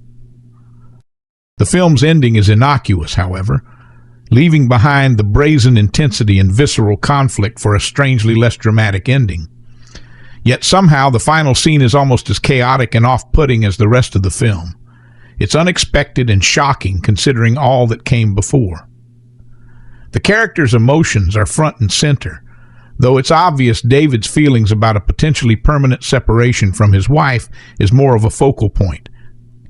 The film's ending is innocuous, however, leaving behind the brazen intensity and visceral conflict for a strangely less dramatic ending. Yet somehow the final scene is almost as chaotic and off-putting as the rest of the film. It's unexpected and shocking considering all that came before. The characters' emotions are front and center, though it's obvious David's feelings about a potentially permanent separation from his wife is more of a focal point.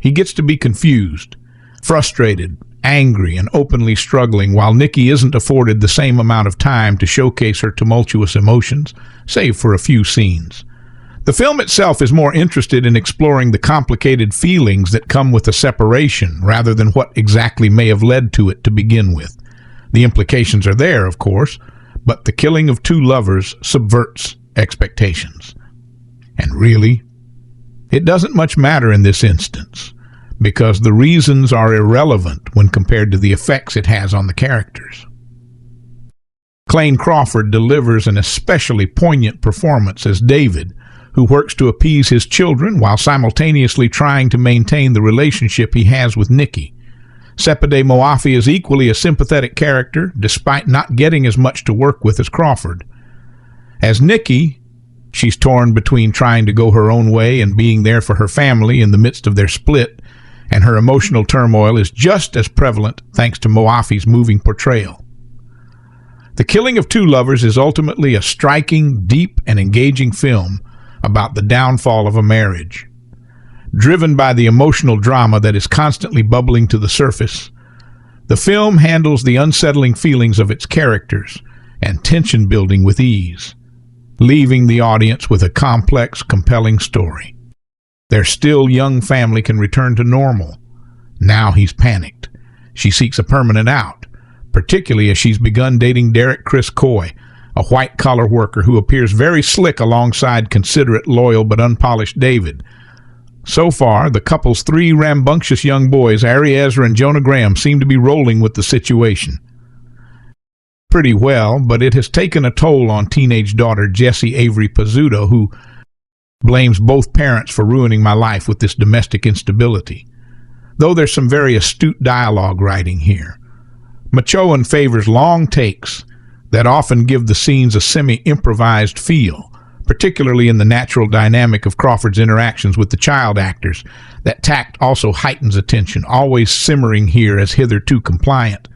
He gets to be confused, frustrated, angry, and openly struggling, while Nikki isn't afforded the same amount of time to showcase her tumultuous emotions, save for a few scenes. The film itself is more interested in exploring the complicated feelings that come with a separation rather than what exactly may have led to it to begin with. The implications are there, of course, but The Killing of Two Lovers subverts expectations. And really, it doesn't much matter in this instance, because the reasons are irrelevant when compared to the effects it has on the characters. Clayne Crawford delivers an especially poignant performance as David, who works to appease his children while simultaneously trying to maintain the relationship he has with Nikki. Sepideh Moafi is equally a sympathetic character, despite not getting as much to work with as Crawford. As Nikki, she's torn between trying to go her own way and being there for her family in the midst of their split, and her emotional turmoil is just as prevalent thanks to Moafi's moving portrayal. The Killing of Two Lovers is ultimately a striking, deep, and engaging film about the downfall of a marriage. Driven by the emotional drama that is constantly bubbling to the surface, the film handles the unsettling feelings of its characters and tension building with ease, leaving the audience with a complex, compelling story. Their still young family can return to normal. Now he's panicked. She seeks a permanent out, particularly as she's begun dating Derek Chris Coy, a white-collar worker who appears very slick alongside considerate, loyal, but unpolished David. So far, the couple's three rambunctious young boys, Ari Ezra and Jonah Graham, seem to be rolling with the situation pretty well, but it has taken a toll on teenage daughter Jessie Avery Pizzuto, who blames both parents for ruining my life with this domestic instability. Though there's some very astute dialogue writing here. Machoian favors long takes that often give the scenes a semi-improvised feel, particularly in the natural dynamic of Crawford's interactions with the child actors. That tact also heightens attention, always simmering here as hitherto compliant.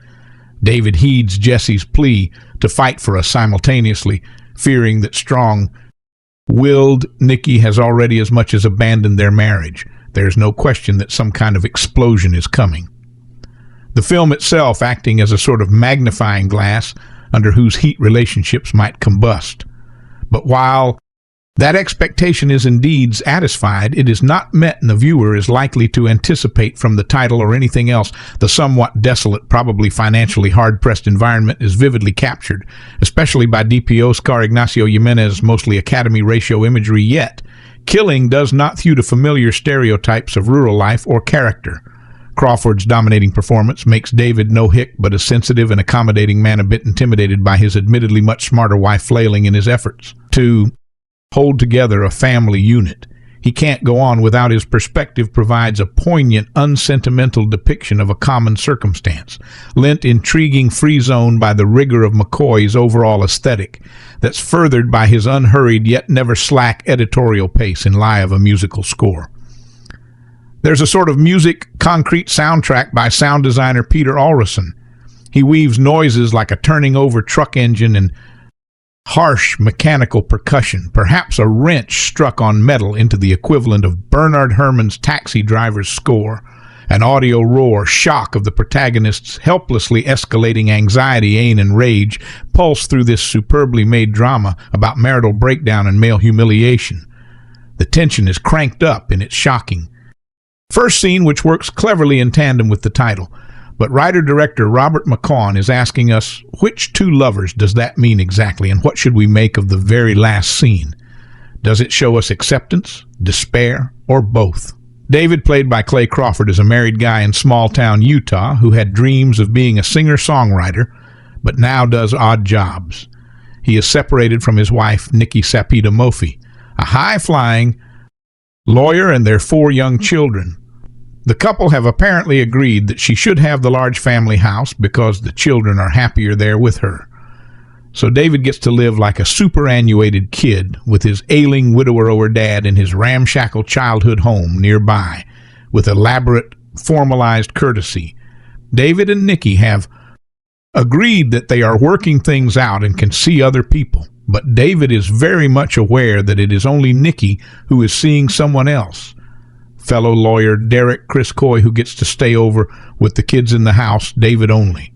David heeds Jessie's plea to fight for us simultaneously, fearing that strong-willed Nikki has already as much as abandoned their marriage. There's no question that some kind of explosion is coming. The film itself acting as a sort of magnifying glass under whose heat relationships might combust. But while that expectation is indeed satisfied, it is not met, and the viewer is likely to anticipate from the title or anything else. The somewhat desolate, probably financially hard-pressed environment is vividly captured, especially by DP Oscar Ignacio Jimenez's mostly Academy ratio imagery, yet killing does not hew to familiar stereotypes of rural life or character. Crawford's dominating performance makes David no hick but a sensitive and accommodating man a bit intimidated by his admittedly much smarter wife flailing in his efforts to hold together a family unit. He can't go on without his perspective provides a poignant, unsentimental depiction of a common circumstance, lent intriguing free zone by the rigor of McCoy's overall aesthetic, that's furthered by his unhurried yet never slack editorial pace in lie of a musical score. There's a sort of music concrete soundtrack by sound designer Peter Alrison. He weaves noises like a turning over truck engine and harsh mechanical percussion, perhaps a wrench struck on metal into the equivalent of Bernard Herrmann's Taxi Driver's score, an audio roar, shock of the protagonist's helplessly escalating anxiety, ain, and rage pulse through this superbly made drama about marital breakdown and male humiliation. The tension is cranked up in its shocking first scene, which works cleverly in tandem with the title. But writer-director Robert Machoian is asking us, which two lovers does that mean exactly, and what should we make of the very last scene? Does it show us acceptance, despair, or both? David, played by Clayne Crawford, is a married guy in small-town Utah who had dreams of being a singer-songwriter, but now does odd jobs. He is separated from his wife, Nikki Sepideh Moafi, a high-flying lawyer, and their 4 young children. The couple have apparently agreed that she should have the large family house because the children are happier there with her. So David gets to live like a superannuated kid with his ailing widower dad in his ramshackle childhood home nearby, with elaborate, formalized courtesy. David and Nikki have agreed that they are working things out and can see other people, but David is very much aware that it is only Nikki who is seeing someone else. Fellow lawyer Derek Chris Coy, who gets to stay over with the kids in the house, David only,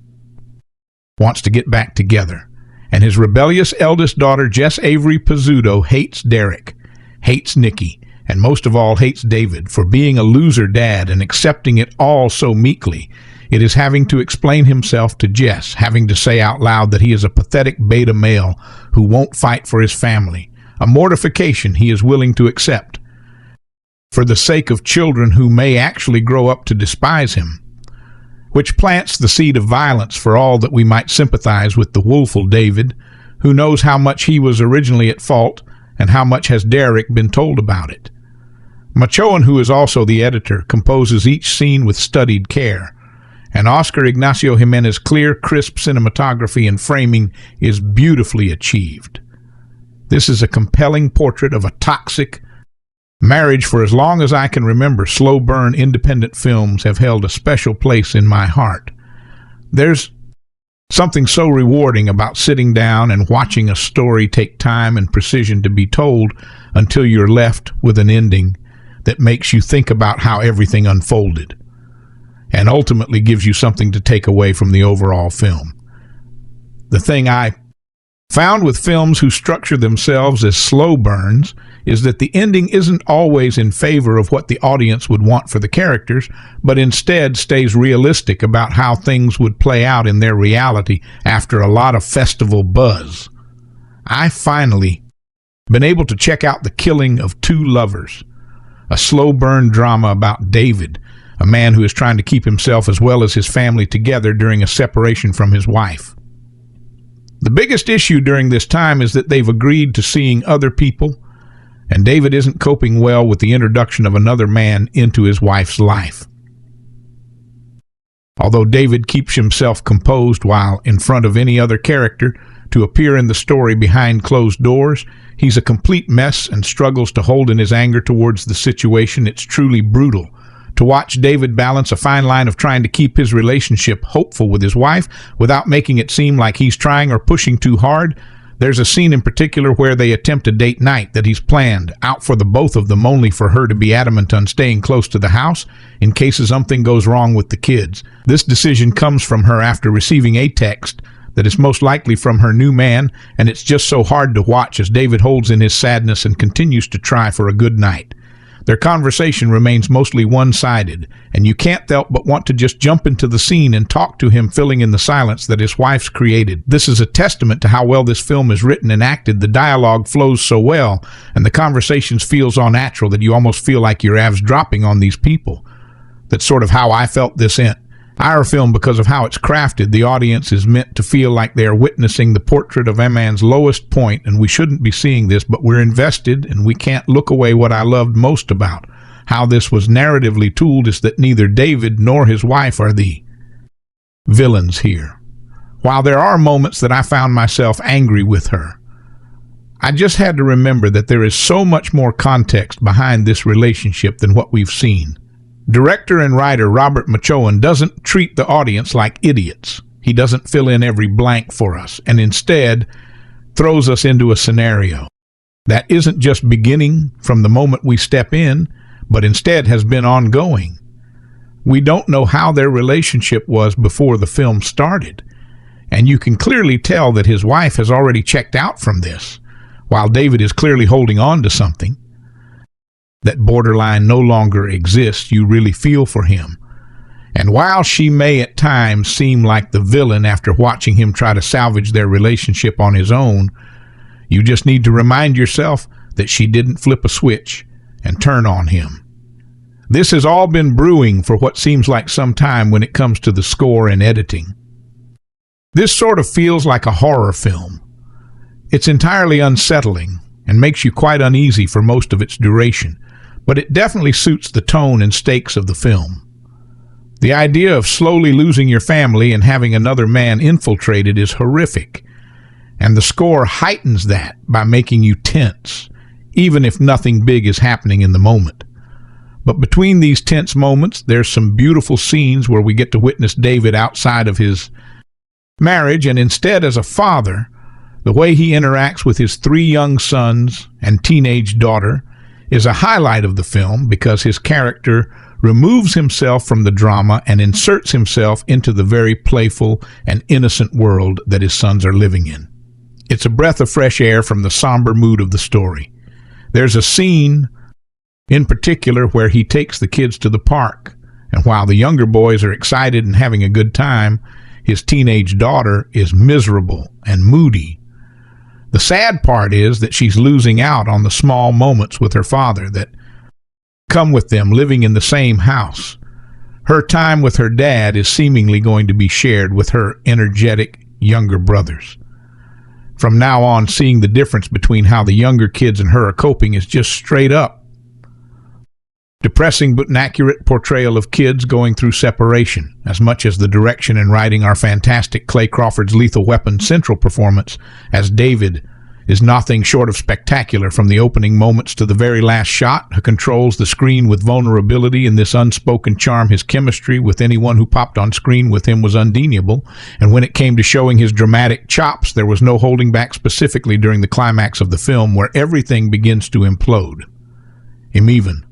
wants to get back together. And his rebellious eldest daughter, Jess Avery Pizzuto, hates Derek, hates Nikki, and most of all hates David for being a loser dad and accepting it all so meekly. It is having to explain himself to Jess, having to say out loud that he is a pathetic beta male who won't fight for his family, a mortification he is willing to accept for the sake of children who may actually grow up to despise him, which plants the seed of violence for all that we might sympathize with the woeful David, who knows how much he was originally at fault and how much has Derek been told about it. Machoian, who is also the editor, composes each scene with studied care, and Oscar Ignacio Jimenez's clear, crisp cinematography and framing is beautifully achieved. This is a compelling portrait of a toxic marriage. For as long as I can remember, slow burn independent films have held a special place in my heart. There's something so rewarding about sitting down and watching a story take time and precision to be told until you're left with an ending that makes you think about how everything unfolded and ultimately gives you something to take away from the overall film. The thing I found with films who structure themselves as slow burns is that the ending isn't always in favor of what the audience would want for the characters, but instead stays realistic about how things would play out in their reality after a lot of festival buzz. I finally been able to check out The Killing of Two Lovers, a slow burn drama about David, a man who is trying to keep himself as well as his family together during a separation from his wife. The biggest issue during this time is that they've agreed to seeing other people, and David isn't coping well with the introduction of another man into his wife's life. Although David keeps himself composed while in front of any other character to appear in the story behind closed doors, he's a complete mess and struggles to hold in his anger towards the situation. It's truly brutal to watch David balance a fine line of trying to keep his relationship hopeful with his wife without making it seem like he's trying or pushing too hard. There's a scene in particular where they attempt a date night that he's planned out for the both of them, only for her to be adamant on staying close to the house in case something goes wrong with the kids. This decision comes from her after receiving a text that is most likely from her new man, and it's just so hard to watch as David holds in his sadness and continues to try for a good night. Their conversation remains mostly one-sided, and you can't help but want to just jump into the scene and talk to him, filling in the silence that his wife's created. This is a testament to how well this film is written and acted. The dialogue flows so well, and the conversations feel so natural that you almost feel like your abs dropping on these people. That's sort of how I felt this our film, because of how it's crafted. The audience is meant to feel like they are witnessing the portrait of a man's lowest point, and we shouldn't be seeing this, but we're invested, and we can't look away. What I loved most about how this was narratively tooled is that neither David nor his wife are the villains here. While there are moments that I found myself angry with her, I just had to remember that there is so much more context behind this relationship than what we've seen. Director and writer Robert Machoian doesn't treat the audience like idiots. He doesn't fill in every blank for us, and instead throws us into a scenario that isn't just beginning from the moment we step in, but instead has been ongoing. We don't know how their relationship was before the film started, and you can clearly tell that his wife has already checked out from this, while David is clearly holding on to something. That borderline no longer exists. You really feel for him. And while she may at times seem like the villain after watching him try to salvage their relationship on his own, you just need to remind yourself that she didn't flip a switch and turn on him. This has all been brewing for what seems like some time when it comes to the score and editing. This sort of feels like a horror film. It's entirely unsettling and makes you quite uneasy for most of its duration, but it definitely suits the tone and stakes of the film. The idea of slowly losing your family and having another man infiltrated is horrific, and the score heightens that by making you tense, even if nothing big is happening in the moment. But between these tense moments, there's some beautiful scenes where we get to witness David outside of his marriage, and instead as a father, the way he interacts with his 3 young sons and teenage daughter is a highlight of the film, because his character removes himself from the drama and inserts himself into the very playful and innocent world that his sons are living in. It's a breath of fresh air from the somber mood of the story. There's a scene in particular where he takes the kids to the park, and while the younger boys are excited and having a good time, his teenage daughter is miserable and moody. The sad part is that she's losing out on the small moments with her father that come with them living in the same house. Her time with her dad is seemingly going to be shared with her energetic younger brothers. From now on, seeing the difference between how the younger kids and her are coping is just straight up depressing, but an accurate portrayal of kids going through separation. As much as the direction and writing are fantastic, Clayne Crawford's Lethal Weapon central performance as David is nothing short of spectacular. From the opening moments to the very last shot, who controls the screen with vulnerability and this unspoken charm. His chemistry with anyone who popped on screen with him was undeniable, and when it came to showing his dramatic chops, there was no holding back, specifically during the climax of the film where everything begins to implode. I'm even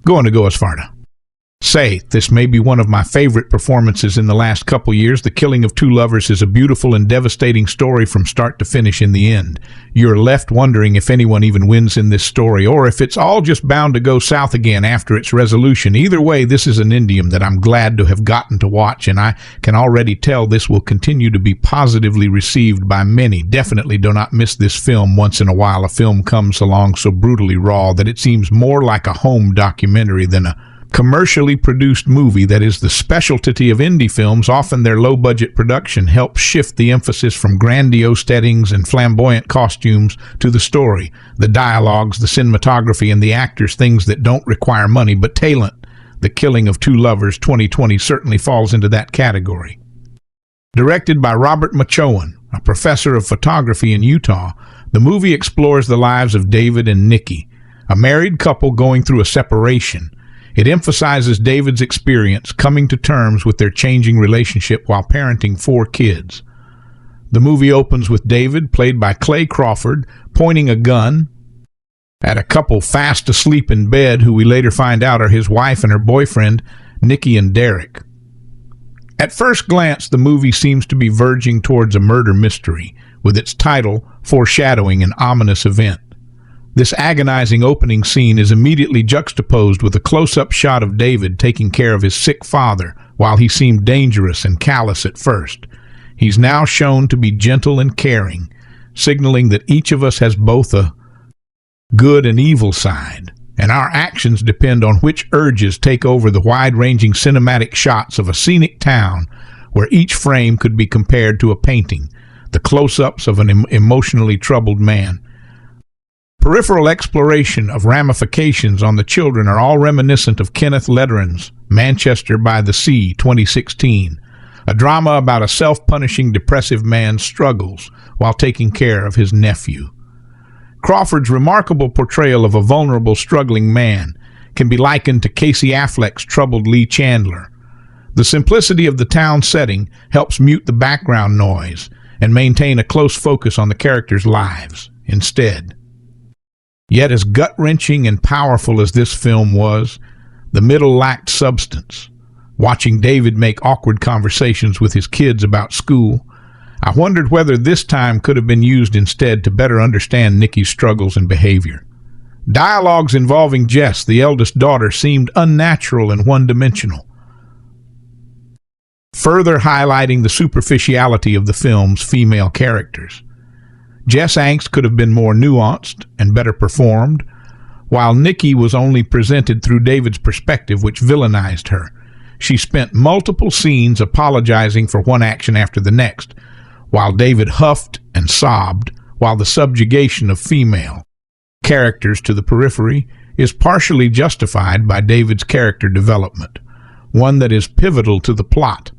going to go as far to say, this may be one of my favorite performances in the last couple years. The Killing of Two Lovers is a beautiful and devastating story from start to finish in the end. You're left wondering if anyone even wins in this story, or if it's all just bound to go south again after its resolution. Either way, this is an Indium that I'm glad to have gotten to watch, and I can already tell this will continue to be positively received by many. Definitely do not miss this film. Once in a while, a film comes along so brutally raw that it seems more like a home documentary than a commercially produced movie. That is the specialty of indie films. Often their low-budget production helps shift the emphasis from grandiose settings and flamboyant costumes to the story, the dialogues, the cinematography, and the actors, things that don't require money but talent. The Killing of Two Lovers 2020 certainly falls into that category. Directed by Robert Machoian, a professor of photography in Utah, the movie explores the lives of David and Nikki, a married couple going through a separation. It emphasizes David's experience coming to terms with their changing relationship while parenting 4 kids. The movie opens with David, played by Clayne Crawford, pointing a gun at a couple fast asleep in bed who we later find out are his wife and her boyfriend, Nikki and Derek. At first glance, the movie seems to be verging towards a murder mystery, with its title foreshadowing an ominous event. This agonizing opening scene is immediately juxtaposed with a close-up shot of David taking care of his sick father while he seemed dangerous and callous at first. He's now shown to be gentle and caring, signaling that each of us has both a good and evil side, and our actions depend on which urges take over. The wide-ranging cinematic shots of a scenic town where each frame could be compared to a painting, the close-ups of an emotionally troubled man. Peripheral exploration of ramifications on the children are all reminiscent of Kenneth Lederer's Manchester by the Sea 2016, a drama about a self-punishing depressive man's struggles while taking care of his nephew. Crawford's remarkable portrayal of a vulnerable, struggling man can be likened to Casey Affleck's troubled Lee Chandler. The simplicity of the town setting helps mute the background noise and maintain a close focus on the characters' lives instead. Yet as gut-wrenching and powerful as this film was, the middle lacked substance. Watching David make awkward conversations with his kids about school, I wondered whether this time could have been used instead to better understand Nikki's struggles and behavior. Dialogues involving Jess, the eldest daughter, seemed unnatural and one-dimensional, further highlighting the superficiality of the film's female characters. Jess' angst could have been more nuanced and better performed, while Nikki was only presented through David's perspective, which villainized her. She spent multiple scenes apologizing for one action after the next, while David huffed and sobbed, while the subjugation of female characters to the periphery is partially justified by David's character development, one that is pivotal to the plot.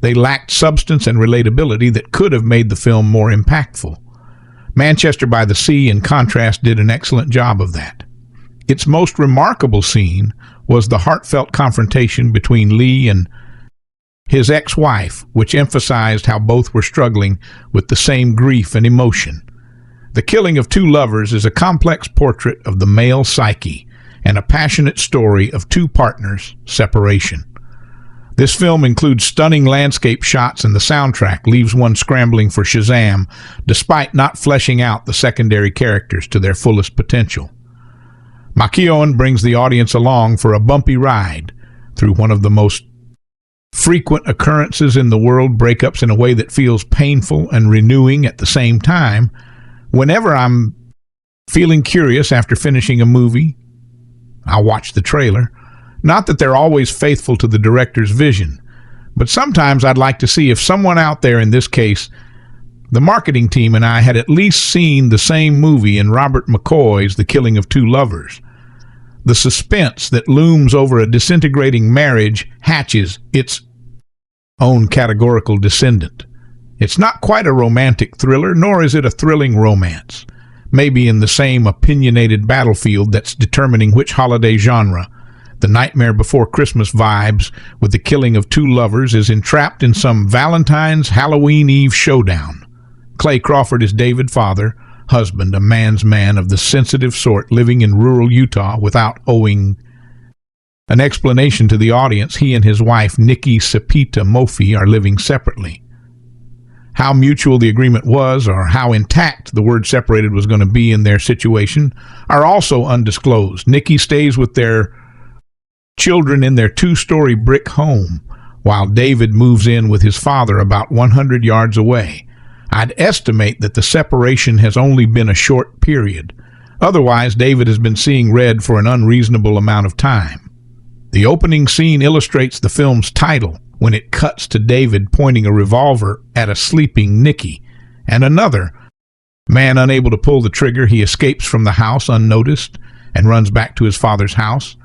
They lacked substance and relatability that could have made the film more impactful. Manchester by the Sea, in contrast, did an excellent job of that. Its most remarkable scene was the heartfelt confrontation between Lee and his ex-wife, which emphasized how both were struggling with the same grief and emotion. The Killing of Two Lovers is a complex portrait of the male psyche and a passionate story of two partners' separation. This film includes stunning landscape shots, and the soundtrack leaves one scrambling for Shazam, despite not fleshing out the secondary characters to their fullest potential. Machoian brings the audience along for a bumpy ride through one of the most frequent occurrences in the world, breakups, in a way that feels painful and renewing at the same time. Whenever I'm feeling curious after finishing a movie, I'll watch the trailer. Not that they're always faithful to the director's vision, but sometimes I'd like to see if someone out there, in this case, the marketing team, and I had at least seen the same movie in Robert McCoy's The Killing of Two Lovers. The suspense that looms over a disintegrating marriage hatches its own categorical descendant. It's not quite a romantic thriller, nor is it a thrilling romance. Maybe in the same opinionated battlefield that's determining which holiday genre. The Nightmare Before Christmas vibes with The Killing of Two Lovers is entrapped in some Valentine's Halloween Eve showdown. Clayne Crawford is David, father, husband, a man's man of the sensitive sort living in rural Utah without owning An explanation to the audience: he and his wife, Clayne Sepideh Moafi, are living separately. How mutual the agreement was, or how intact the word separated was going to be in their situation, are also undisclosed. Clayne stays with their children in their 2-story brick home, while David moves in with his father about 100 yards away. I'd estimate that the separation has only been a short period. Otherwise, David has been seeing red for an unreasonable amount of time. The opening scene illustrates the film's title when it cuts to David pointing a revolver at a sleeping Clayne, and another man unable to pull the trigger. He escapes from the house unnoticed and runs back to his father's house.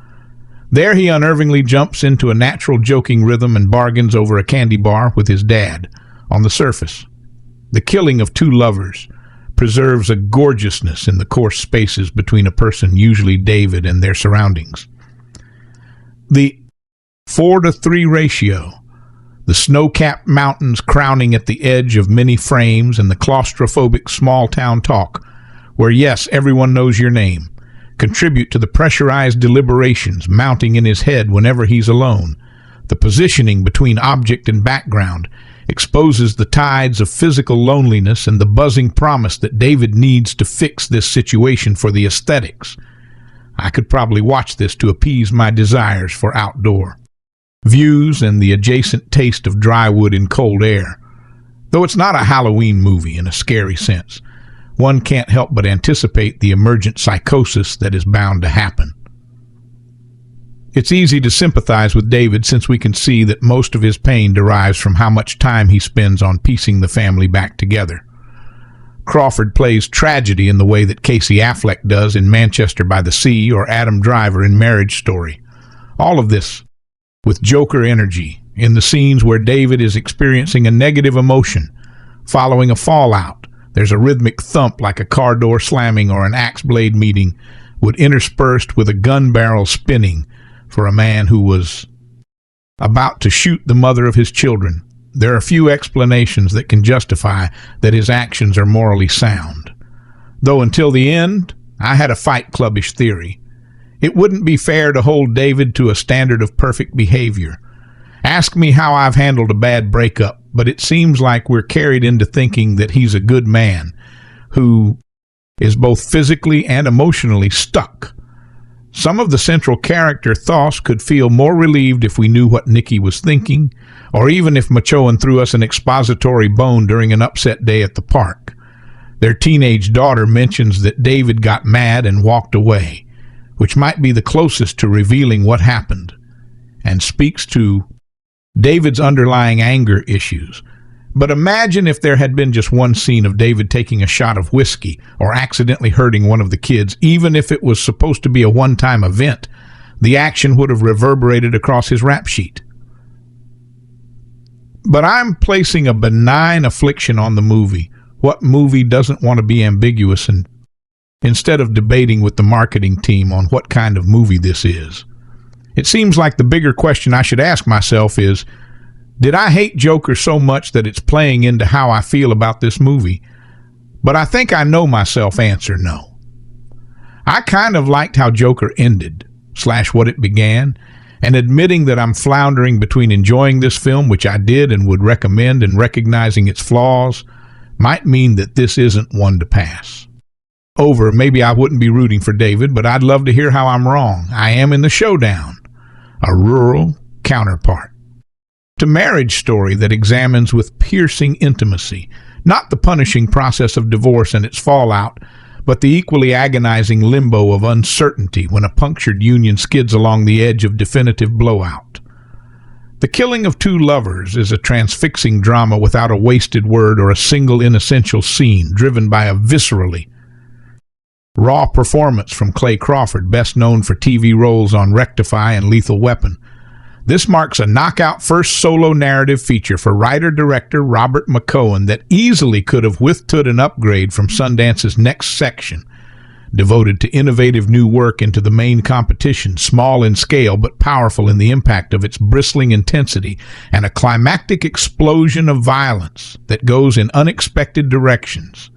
There he unnervingly jumps into a natural joking rhythm and bargains over a candy bar with his dad. On the surface, the killing of 2 lovers preserves a gorgeousness in the coarse spaces between a person, usually David, and their surroundings. The 4-to-3 ratio, the snow-capped mountains crowning at the edge of many frames, and the claustrophobic small-town talk, where yes, everyone knows your name, contribute to the pressurized deliberations mounting in his head whenever he's alone. The positioning between object and background exposes the tides of physical loneliness and the buzzing promise that David needs to fix this situation for the aesthetics. I could probably watch this to appease my desires for outdoor views and the adjacent taste of dry wood in cold air. Though it's not a Halloween movie in a scary sense, one can't help but anticipate the emergent psychosis that is bound to happen. It's easy to sympathize with David, since we can see that most of his pain derives from how much time he spends on piecing the family back together. Crawford plays tragedy in the way that Casey Affleck does in Manchester by the Sea, or Adam Driver in Marriage Story. All of this with Joker energy in the scenes where David is experiencing a negative emotion following a fallout. There's a rhythmic thump like a car door slamming or an axe blade meeting, interspersed with a gun barrel spinning for a man who was about to shoot the mother of his children. There are few explanations that can justify that his actions are morally sound. Though until the end, I had a Fight Clubbish theory. It wouldn't be fair to hold David to a standard of perfect behavior. Ask me how I've handled a bad breakup, but it seems like we're carried into thinking that he's a good man who is both physically and emotionally stuck. Some of the central character thoughts could feel more relieved if we knew what Clayne was thinking, or even if Machoian threw us an expository bone during an upset day at the park. Their teenage daughter mentions that David got mad and walked away, which might be the closest to revealing what happened, and speaks to David's underlying anger issues. But imagine if there had been just one scene of David taking a shot of whiskey or accidentally hurting one of the kids. Even if it was supposed to be a one-time event, the action would have reverberated across his rap sheet. But I'm placing a benign affliction on the movie. What movie doesn't want to be ambiguous, and instead of debating with the marketing team on what kind of movie this is? It seems like the bigger question I should ask myself is, did I hate Joker so much that it's playing into how I feel about this movie? But I think I know myself answer no. I kind of liked how Joker ended, / what it began, and admitting that I'm floundering between enjoying this film, which I did and would recommend, and recognizing its flaws, might mean that this isn't one to pass over. Maybe I wouldn't be rooting for David, but I'd love to hear how I'm wrong. I am in the showdown, a rural counterpart to Marriage Story that examines with piercing intimacy not the punishing process of divorce and its fallout, but the equally agonizing limbo of uncertainty when a punctured union skids along the edge of definitive blowout. The Killing of Two Lovers is a transfixing drama without a wasted word or a single inessential scene, driven by a viscerally raw performance from Clayne Crawford, best known for TV roles on Rectify and Lethal Weapon. This marks a knockout first solo narrative feature for writer-director Robert Machoian that easily could have withstood an upgrade from Sundance's Next Section, devoted to innovative new work into the main competition, small in scale but powerful in the impact of its bristling intensity and a climactic explosion of violence that goes in unexpected directions.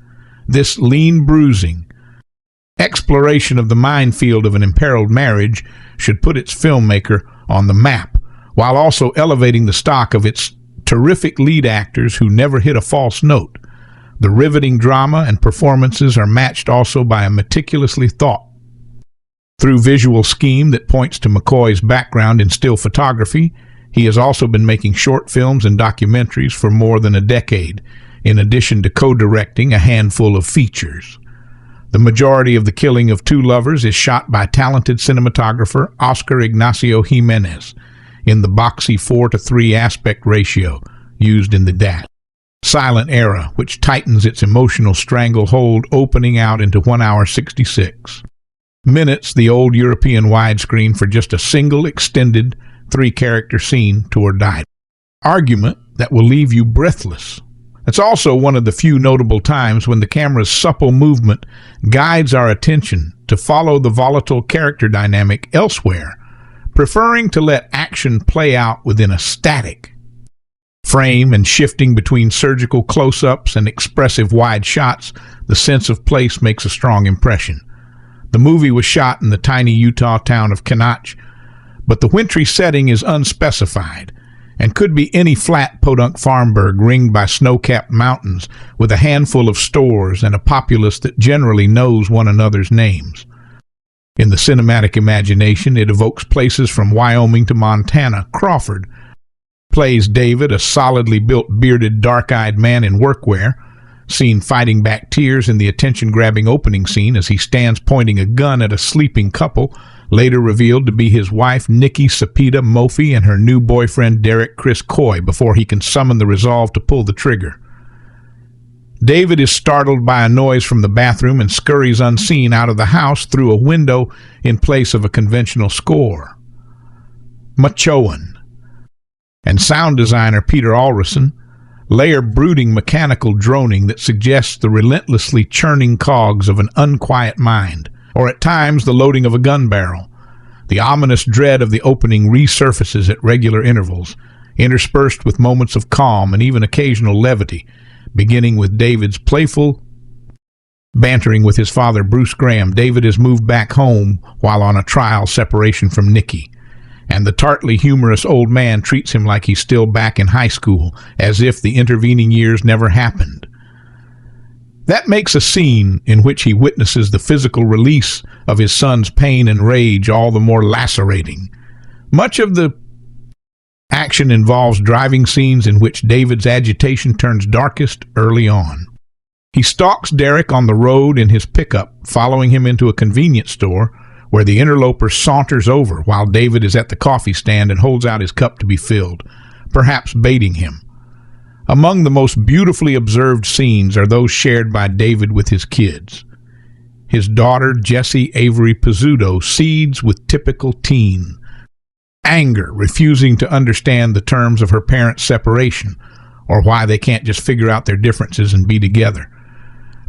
This lean bruising, exploration of the minefield of an imperiled marriage should put its filmmaker on the map, while also elevating the stock of its terrific lead actors who never hit a false note. The riveting drama and performances are matched also by a meticulously thought through visual scheme that points to McCoy's background in still photography. He has also been making short films and documentaries for more than a decade, in addition to co-directing a handful of features. The majority of The Killing of Two Lovers is shot by talented cinematographer Oscar Ignacio Jimenez in the boxy 4:3 aspect ratio used in the DAT silent era, which tightens its emotional stranglehold, opening out into 1 hour 66 minutes, the old European widescreen, for just a single extended 3-character scene to or die. Argument that will leave you breathless. It's also one of the few notable times when the camera's supple movement guides our attention to follow the volatile character dynamic elsewhere, preferring to let action play out within a static frame and shifting between surgical close-ups and expressive wide shots. The sense of place makes a strong impression. The movie was shot in the tiny Utah town of Kenach, but the wintry setting is unspecified and could be any flat podunk farmburg ringed by snow-capped mountains with a handful of stores and a populace that generally knows one another's names. In the cinematic imagination, it evokes places from Wyoming to Montana. Crawford plays David, a solidly built, bearded, dark-eyed man in workwear, seen fighting back tears in the attention-grabbing opening scene as he stands pointing a gun at a sleeping couple, later revealed to be his wife Nikki Sepideh Moafi and her new boyfriend Derek Chris Coy, before he can summon the resolve to pull the trigger. David is startled by a noise from the bathroom and scurries unseen out of the house through a window in place of a conventional score. Machoian and sound designer Peter Alderson layer brooding mechanical droning that suggests the relentlessly churning cogs of an unquiet mind, or at times the loading of a gun barrel. The ominous dread of the opening resurfaces at regular intervals, interspersed with moments of calm and even occasional levity, beginning with David's playful bantering with his father Bruce Graham. David is moved back home while on a trial separation from Nikki, and the tartly humorous old man treats him like he's still back in high school, as if the intervening years never happened. That makes a scene in which he witnesses the physical release of his son's pain and rage all the more lacerating. Much of the action involves driving scenes in which David's agitation turns darkest early on. He stalks Derek on the road in his pickup, following him into a convenience store where the interloper saunters over while David is at the coffee stand and holds out his cup to be filled, perhaps baiting him. Among the most beautifully observed scenes are those shared by David with his kids. His daughter, Jessie Avery Pizzuto, seethes with typical teen anger, refusing to understand the terms of her parents' separation, or why they can't just figure out their differences and be together.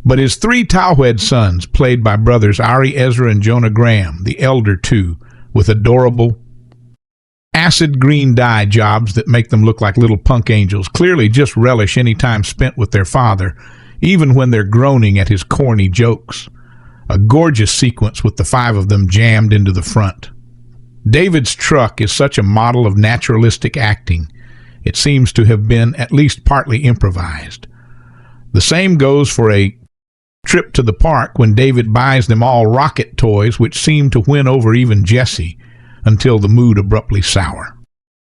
But his 3 towhead sons, played by brothers Ari Ezra and Jonah Graham, the elder two, with adorable acid green dye jobs that make them look like little punk angels, clearly just relish any time spent with their father, even when they're groaning at his corny jokes. A gorgeous sequence with the 5 of them jammed into the front. David's truck is such a model of naturalistic acting. It seems to have been at least partly improvised. The same goes for a trip to the park when David buys them all rocket toys, which seem to win over even Jessie, until the mood abruptly sour.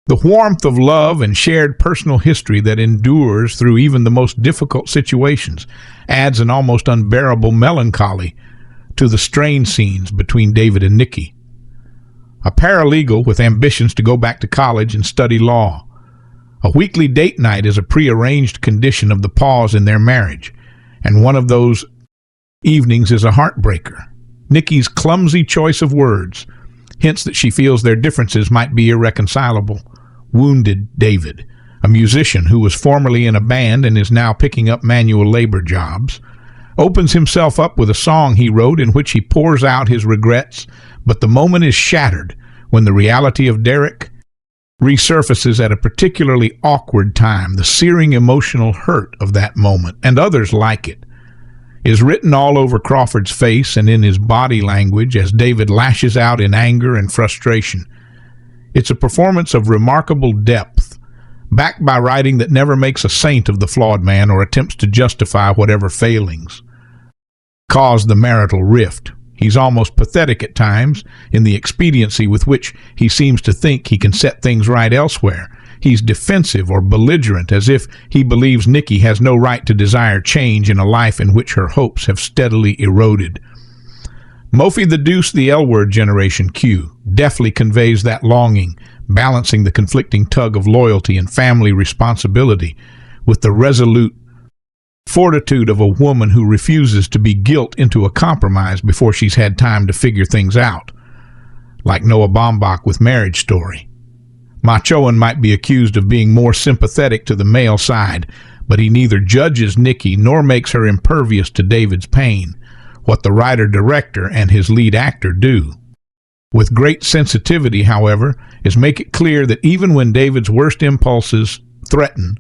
The warmth of love and shared personal history that endures through even the most difficult situations adds an almost unbearable melancholy to the strained scenes between David and Nikki. A paralegal with ambitions to go back to college and study law. A weekly date night is a prearranged condition of the pause in their marriage, and one of those evenings is a heartbreaker. Nikki's clumsy choice of words hints that she feels their differences might be irreconcilable. Wounded David, a musician who was formerly in a band and is now picking up manual labor jobs, opens himself up with a song he wrote in which he pours out his regrets, but the moment is shattered when the reality of Derek resurfaces at a particularly awkward time, the searing emotional hurt of that moment, and others like it. is written all over Crawford's face and in his body language as David lashes out in anger and frustration. It's a performance of remarkable depth, backed by writing that never makes a saint of the flawed man or attempts to justify whatever failings caused the marital rift. He's almost pathetic at times in the expediency with which he seems to think he can set things right elsewhere. He's defensive or belligerent, as if he believes Nikki has no right to desire change in a life in which her hopes have steadily eroded. Moafi the Deuce the L-word generation Q deftly conveys that longing, balancing the conflicting tug of loyalty and family responsibility with the resolute fortitude of a woman who refuses to be guilt into a compromise before she's had time to figure things out, like Noah Baumbach with Marriage Story. Machoian might be accused of being more sympathetic to the male side, but he neither judges Nikki nor makes her impervious to David's pain, what the writer-director and his lead actor do. With great sensitivity, however, is make it clear that even when David's worst impulses threaten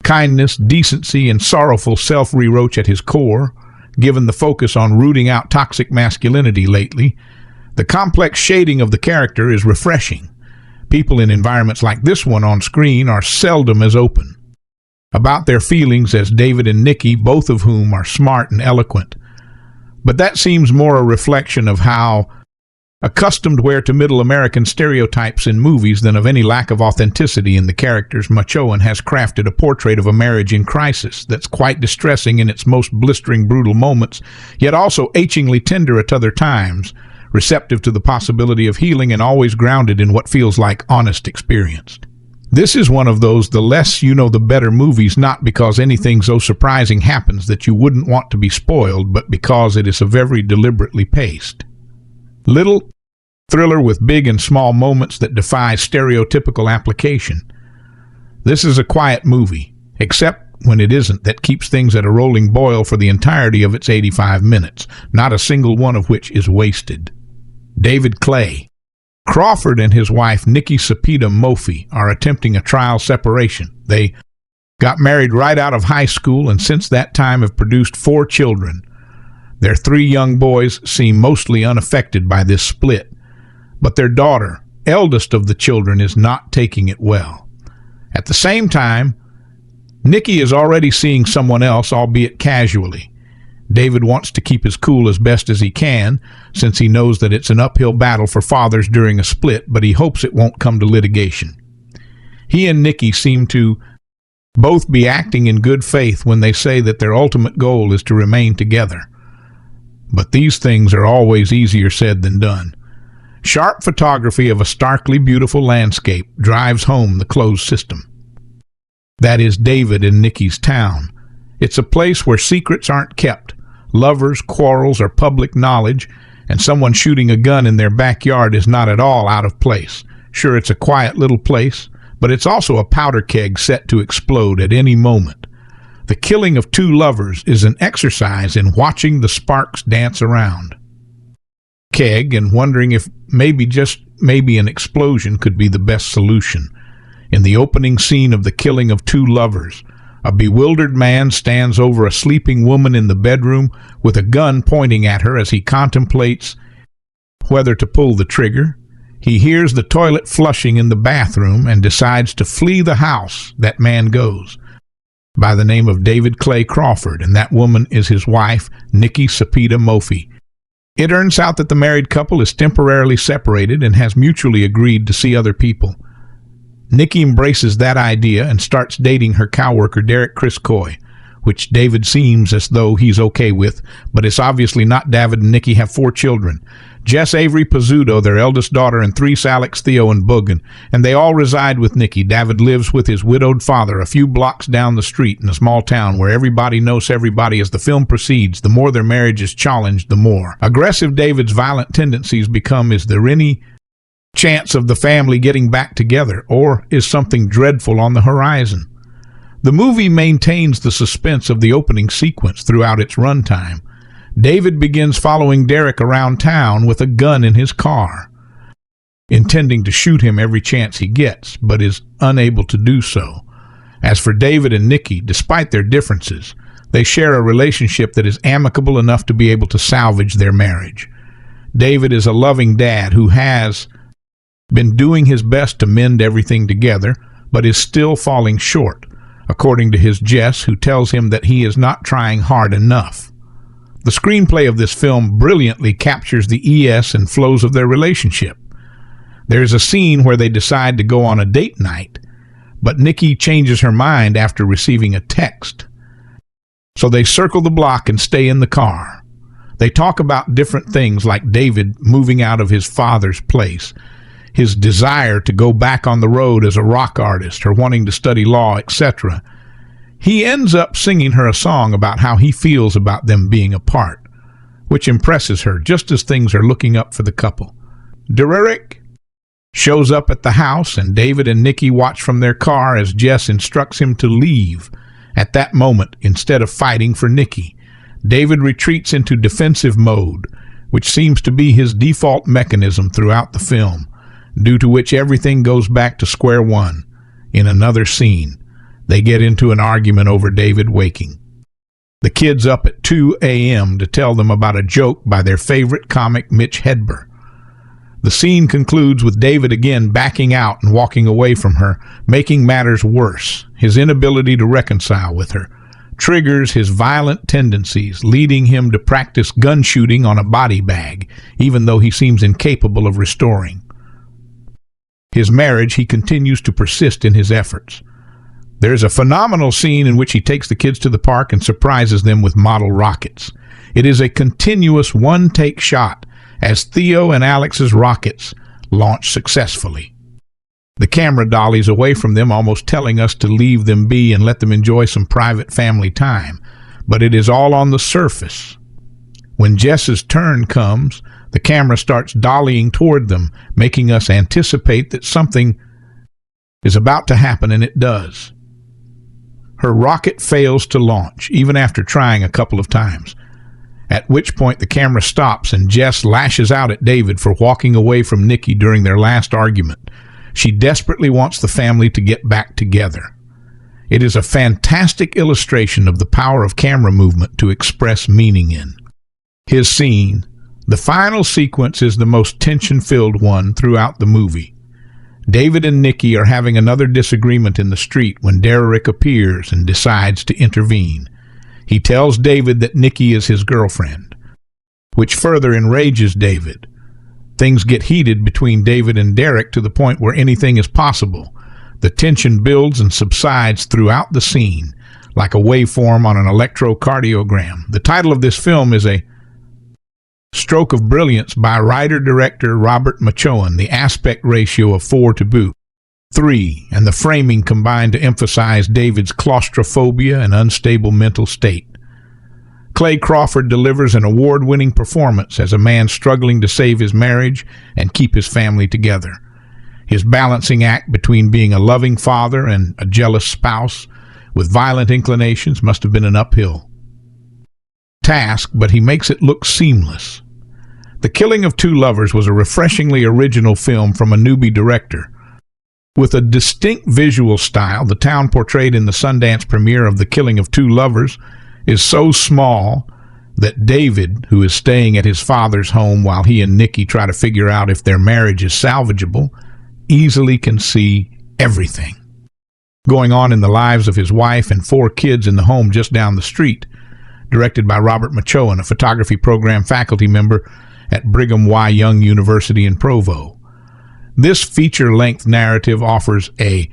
kindness, decency, and sorrowful self-reproach at his core, given the focus on rooting out toxic masculinity lately, the complex shading of the character is refreshing. People in environments like this one on screen are seldom as open about their feelings as David and Nikki, both of whom are smart and eloquent. But that seems more a reflection of how accustomed we're to middle American stereotypes in movies than of any lack of authenticity in the characters. Machoian has crafted a portrait of a marriage in crisis that's quite distressing in its most blistering, brutal moments, yet also achingly tender at other times, receptive to the possibility of healing and always grounded in what feels like honest experience. This is one of those the less you know the better movies, not because anything so surprising happens that you wouldn't want to be spoiled, but because it is so very deliberately paced. Little thriller with big and small moments that defy stereotypical application. This is a quiet movie, except when it isn't, that keeps things at a rolling boil for the entirety of its 85 minutes, not a single one of which is wasted. David Clay Crawford and his wife Nikki Sepideh Moafi are attempting a trial separation. They got married right out of high school and since that time have produced 4 children. Their 3 young boys seem mostly unaffected by this split, but their daughter, eldest of the children, is not taking it well. At the same time, Nikki is already seeing someone else, albeit casually. David wants to keep his cool as best as he can, since he knows that it's an uphill battle for fathers during a split, but he hopes it won't come to litigation. He and Nikki seem to both be acting in good faith when they say that their ultimate goal is to remain together. But these things are always easier said than done. Sharp photography of a starkly beautiful landscape drives home the closed system. That is David and Nikki's town. It's a place where secrets aren't kept. Lovers' quarrels are public knowledge, and someone shooting a gun in their backyard is not at all out of place. Sure, it's a quiet little place, but it's also a powder keg set to explode at any moment. The killing of 2 lovers is an exercise in watching the sparks dance around keg and wondering if maybe an explosion could be the best solution. In the opening scene of the killing of 2 lovers, a bewildered man stands over a sleeping woman in the bedroom with a gun pointing at her as he contemplates whether to pull the trigger. He hears the toilet flushing in the bathroom and decides to flee the house. That man goes by the name of David Clay Crawford, and that woman is his wife, Nikki Sepideh Moafi. It turns out that the married couple is temporarily separated and has mutually agreed to see other people. Nikki embraces that idea and starts dating her coworker Derek Chris Coy, which David seems as though he's okay with, but it's obviously not. David and Nikki have 4 children. Jess Avery Pizzuto, their eldest daughter, and 3 Alex, Theo, and Bogan, and they all reside with Nikki. David lives with his widowed father a few blocks down the street in a small town where everybody knows everybody. As the film proceeds, the more their marriage is challenged, the more aggressive David's violent tendencies become. Is there any chance of the family getting back together, or is something dreadful on the horizon? The movie maintains the suspense of the opening sequence throughout its runtime. David begins following Derek around town with a gun in his car, intending to shoot him every chance he gets, but is unable to do so. As for David and Nikki, despite their differences, They share a relationship that is amicable enough to be able to salvage their marriage. David is a loving dad who has been doing his best to mend everything together, but is still falling short, according to his Jess, who tells him that he is not trying hard enough. The screenplay of this film brilliantly captures the ES and flows of their relationship. There is a scene where they decide to go on a date night, but Nikki changes her mind after receiving a text. So they circle the block and stay in the car. They talk about different things like David moving out of his father's place, his desire to go back on the road as a rock artist or wanting to study law, etc. He ends up singing her a song about how he feels about them being apart, which impresses her just as things are looking up for the couple. Derek shows up at the house, and David and Nikki watch from their car as Jess instructs him to leave. At that moment, instead of fighting for Nikki, David retreats into defensive mode, which seems to be his default mechanism throughout the film, due to which everything goes back to square one. In another scene, they get into an argument over David waking the kids up at 2 a.m. to tell them about a joke by their favorite comic Mitch Hedberg. The scene concludes with David again backing out and walking away from her, making matters worse. His inability to reconcile with her triggers his violent tendencies, leading him to practice gun shooting on a body bag, even though he seems incapable of restoring his marriage. He continues to persist in his efforts. There's a phenomenal scene in which he takes the kids to the park and surprises them with model rockets. It is a continuous one-take shot as Theo and Alex's rockets launch successfully. The camera dollies away from them, almost telling us to leave them be and let them enjoy some private family time. But it is all on the surface. When Jess's turn comes, the camera starts dollying toward them, making us anticipate that something is about to happen, and it does. Her rocket fails to launch, even after trying a couple of times, at which point the camera stops and Jess lashes out at David for walking away from Nikki during their last argument. She desperately wants the family to get back together. It is a fantastic illustration of the power of camera movement to express meaning in. His scene, the final sequence, is the most tension-filled one throughout the movie. David and Nikki are having another disagreement in the street when Derek appears and decides to intervene. He tells David that Nikki is his girlfriend, which further enrages David. Things get heated between David and Derek to the point where anything is possible. The tension builds and subsides throughout the scene, like a waveform on an electrocardiogram. The title of this film is a stroke of brilliance by writer-director Robert Machoian. The aspect ratio of 4 to boot 3, and the framing combined to emphasize David's claustrophobia and unstable mental state. Clayne Crawford delivers an award-winning performance as a man struggling to save his marriage and keep his family together. His balancing act between being a loving father and a jealous spouse with violent inclinations must have been an uphill task, but he makes it look seamless. The Killing of Two Lovers was a refreshingly original film from a newbie director. With a distinct visual style, the town portrayed in the Sundance premiere of The Killing of Two Lovers is so small that David, who is staying at his father's home while he and Nikki try to figure out if their marriage is salvageable, easily can see everything going on in the lives of his wife and 4 kids in the home just down the street. Directed by Robert Machoian, a photography program faculty member at Brigham Y. Young University in Provo. This feature-length narrative offers a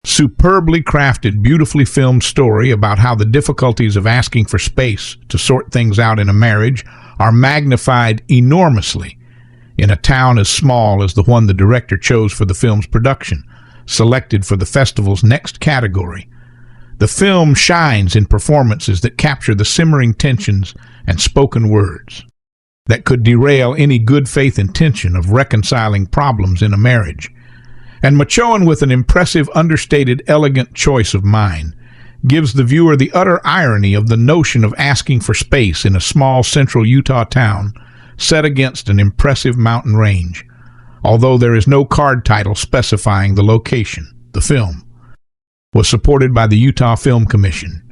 superbly crafted, beautifully filmed story about how the difficulties of asking for space to sort things out in a marriage are magnified enormously in a town as small as the one the director chose for the film's production, selected for the festival's next category. The film shines in performances that capture the simmering tensions and spoken words that could derail any good faith intention of reconciling problems in a marriage. And Machoian, with an impressive, understated, elegant choice of mind, gives the viewer the utter irony of the notion of asking for space in a small central Utah town set against an impressive mountain range, although there is no card title specifying the location. The film was supported by the Utah Film Commission,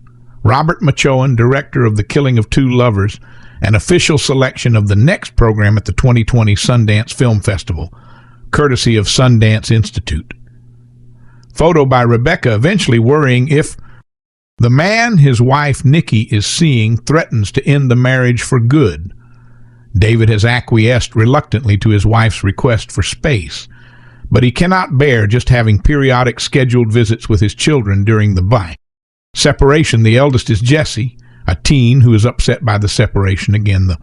Robert Machoian, director of The Killing of Two Lovers, an official selection of the next program at the 2020 Sundance Film Festival, courtesy of Sundance Institute. Photo by Rebecca, eventually worrying if the man his wife Nikki is seeing threatens to end the marriage for good. David has acquiesced reluctantly to his wife's request for space, but he cannot bear just having periodic scheduled visits with his children during the separation. The eldest is Jessie, a teen who is upset by the separation. Again, the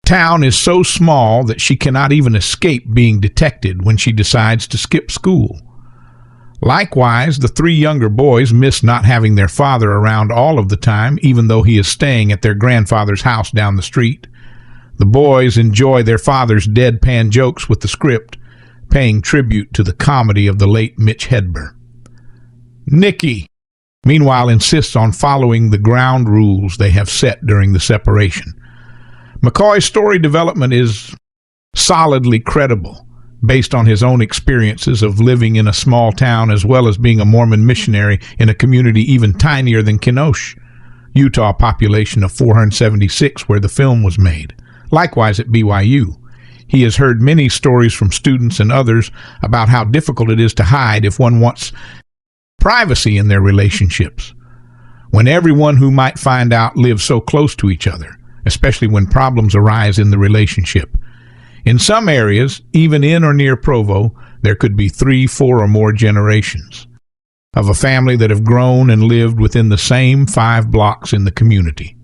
town is so small that she cannot even escape being detected when she decides to skip school. Likewise, the three younger boys miss not having their father around all of the time, even though he is staying at their grandfather's house down the street. The boys enjoy their father's deadpan jokes with the script, paying tribute to the comedy of the late Mitch Hedberg. Nikki, meanwhile, insists on following the ground rules they have set during the separation. McCoy's story development is solidly credible, based on his own experiences of living in a small town as well as being a Mormon missionary in a community even tinier than Kenosha, Utah, population of 476, where the film was made. Likewise at BYU. He has heard many stories from students and others about how difficult it is to hide if one wants privacy in their relationships, when everyone who might find out lives so close to each other, especially when problems arise in the relationship. In some areas, even in or near Provo, there could be 3, 4, or more generations of a family that have grown and lived within the same 5 blocks in the community.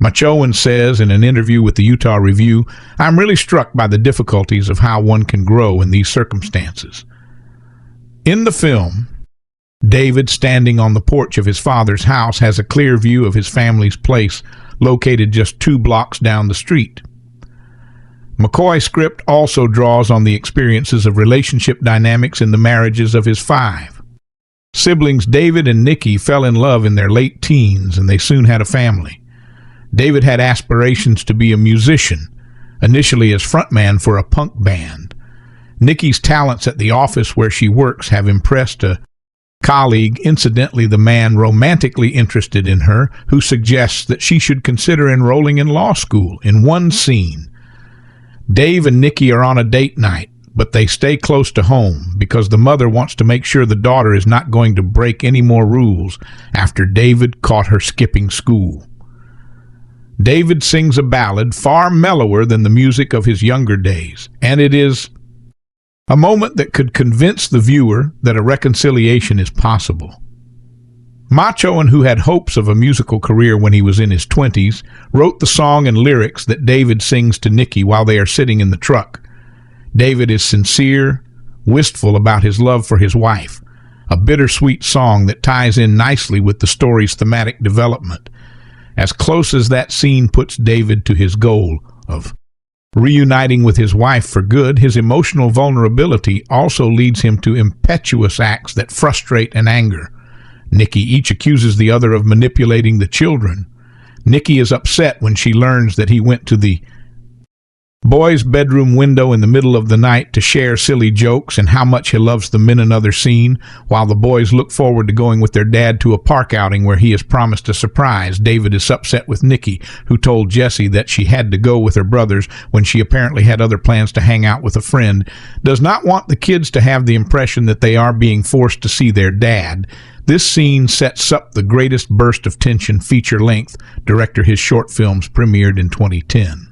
Machoian says in an interview with the Utah Review, "I'm really struck by the difficulties of how one can grow in these circumstances." In the film, David, standing on the porch of his father's house, has a clear view of his family's place, located just 2 blocks down the street. McCoy's script also draws on the experiences of relationship dynamics in the marriages of his 5 siblings. David and Nikki fell in love in their late teens, and they soon had a family. David had aspirations to be a musician, initially as frontman for a punk band. Nikki's talents at the office where she works have impressed a colleague, incidentally the man romantically interested in her, who suggests that she should consider enrolling in law school. In one scene, Dave and Nikki are on a date night, but they stay close to home because the mother wants to make sure the daughter is not going to break any more rules after David caught her skipping school. David sings a ballad far mellower than the music of his younger days, and it is a moment that could convince the viewer that a reconciliation is possible. Machoian, who had hopes of a musical career when he was in his 20s, wrote the song and lyrics that David sings to Nikki while they are sitting in the truck. David is sincere, wistful about his love for his wife, a bittersweet song that ties in nicely with the story's thematic development. As close as that scene puts David to his goal of reuniting with his wife for good, his emotional vulnerability also leads him to impetuous acts that frustrate and anger. Nikki each accuses the other of manipulating the children. Nikki is upset when she learns that he went to the boys' bedroom window in the middle of the night to share silly jokes and how much he loves them in another scene, while the boys look forward to going with their dad to a park outing where he has promised a surprise. David is upset with Nikki, who told Jessie that she had to go with her brothers when she apparently had other plans to hang out with a friend, does not want the kids to have the impression that they are being forced to see their dad. This scene sets up the greatest burst of tension feature-length director his short films premiered in 2010.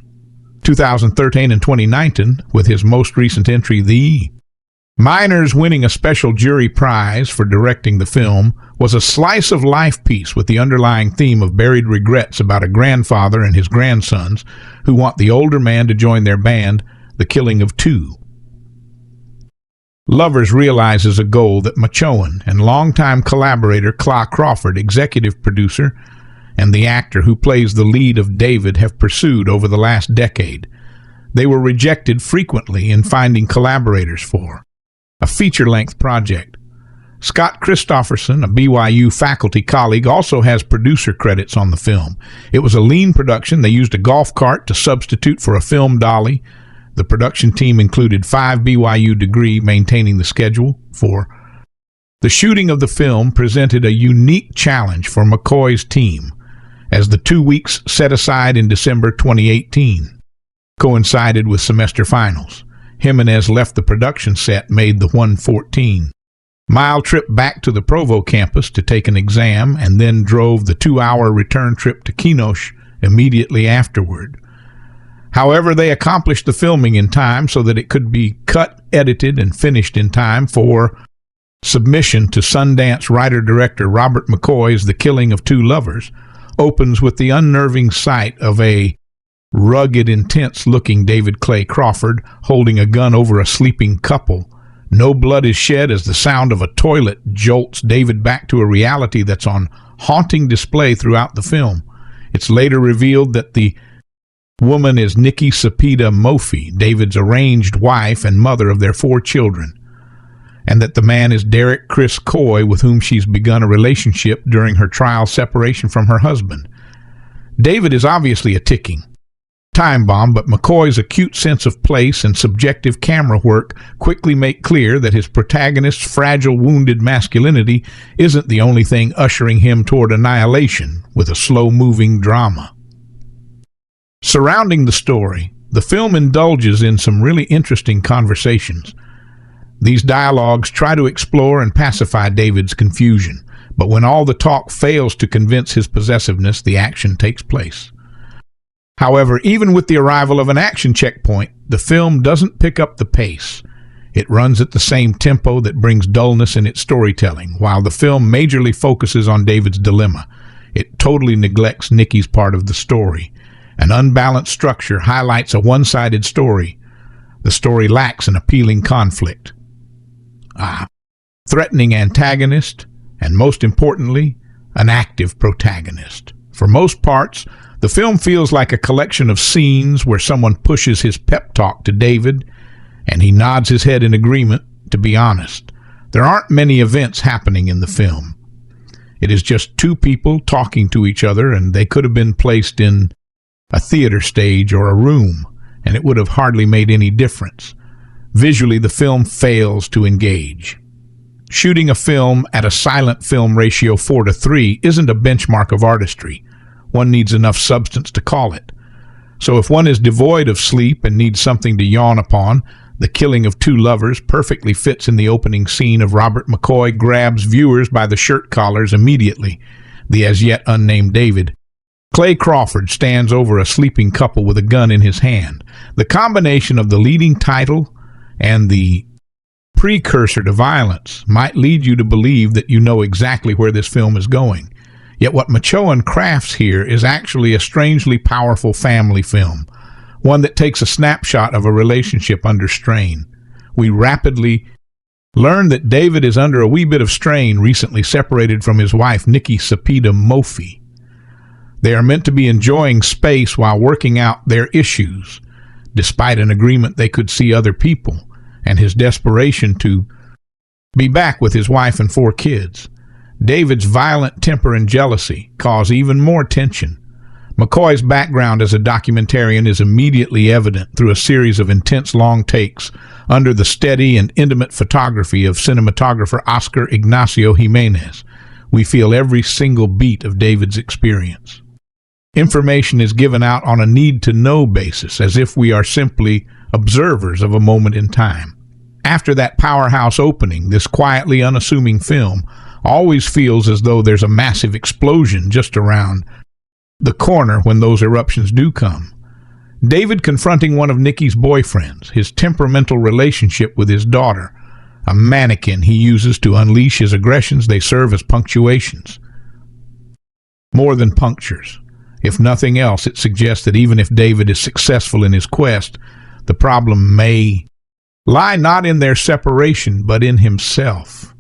2013 and 2019, with his most recent entry, The Miners, winning a special jury prize for directing the film, was a slice-of-life piece with the underlying theme of buried regrets about a grandfather and his grandsons who want the older man to join their band, The Killing of Two. Lovers realizes a goal that Machoian and longtime collaborator Clayne Crawford, executive producer, and the actor who plays the lead of David have pursued over the last decade. They were rejected frequently in finding collaborators for a feature-length project. Scott Christopherson, a BYU faculty colleague, also has producer credits on the film. It was a lean production. They used a golf cart to substitute for a film dolly. The production team included 5 BYU degree, maintaining the schedule for The shooting of the film presented a unique challenge for McCoy's team, as the 2 weeks set aside in December 2018 coincided with semester finals. Jimenez left the production set, made the 114-mile trip back to the Provo campus to take an exam, and then drove the 2-hour return trip to Kenosha immediately afterward. However, they accomplished the filming in time so that it could be cut, edited, and finished in time for submission to Sundance writer-director Robert McCoy's The Killing of Two Lovers. Opens with the unnerving sight of a rugged, intense-looking David Clay Crawford holding a gun over a sleeping couple. No blood is shed as the sound of a toilet jolts David back to a reality that's on haunting display throughout the film. It's later revealed that the woman is Clayne Sepideh Moafi, David's arranged wife and mother of their 4 children, and that the man is Derek Chris Coy, with whom she's begun a relationship during her trial separation from her husband. David is obviously a ticking time bomb, but McCoy's acute sense of place and subjective camera work quickly make clear that his protagonist's fragile, wounded masculinity isn't the only thing ushering him toward annihilation with a slow-moving drama. Surrounding the story, the film indulges in some really interesting conversations. These dialogues try to explore and pacify David's confusion, but when all the talk fails to convince his possessiveness, the action takes place. However, even with the arrival of an action checkpoint, the film doesn't pick up the pace. It runs at the same tempo that brings dullness in its storytelling. While the film majorly focuses on David's dilemma, it totally neglects Nikki's part of the story. An unbalanced structure highlights a one-sided story. The story lacks an appealing conflict, threatening antagonist, and most importantly, an active protagonist. For most parts, the film feels like a collection of scenes where someone pushes his pep talk to David, and he nods his head in agreement. To be honest, there aren't many events happening in the film. It is just 2 people talking to each other, and they could have been placed in a theater stage or a room, and it would have hardly made any difference. Visually, the film fails to engage. Shooting a film at a silent film ratio 4:3 isn't a benchmark of artistry. One needs enough substance to call it. So if one is devoid of sleep and needs something to yawn upon, The Killing of Two Lovers perfectly fits in the opening scene of Robert McCoy grabs viewers by the shirt collars immediately. The as yet unnamed David Clay Crawford stands over a sleeping couple with a gun in his hand. The combination of the leading title and the precursor to violence might lead you to believe that you know exactly where this film is going. Yet what Machoian crafts here is actually a strangely powerful family film, one that takes a snapshot of a relationship under strain. We rapidly learn that David is under a wee bit of strain, recently separated from his wife, Clayne Sepideh Moafi. They are meant to be enjoying space while working out their issues, despite an agreement they could see other people, and his desperation to be back with his wife and 4 kids. David's violent temper and jealousy cause even more tension. McCoy's background as a documentarian is immediately evident through a series of intense long takes under the steady and intimate photography of cinematographer Oscar Ignacio Jimenez. We feel every single beat of David's experience. Information is given out on a need-to-know basis, as if we are simply observers of a moment in time. After that powerhouse opening, this quietly unassuming film always feels as though there's a massive explosion just around the corner when those eruptions do come. David confronting one of Nikki's boyfriends, his temperamental relationship with his daughter, a mannequin he uses to unleash his aggressions. They serve as punctuations, more than punctures. If nothing else, it suggests that even if David is successful in his quest, the problem may lie not in their separation, but in himself.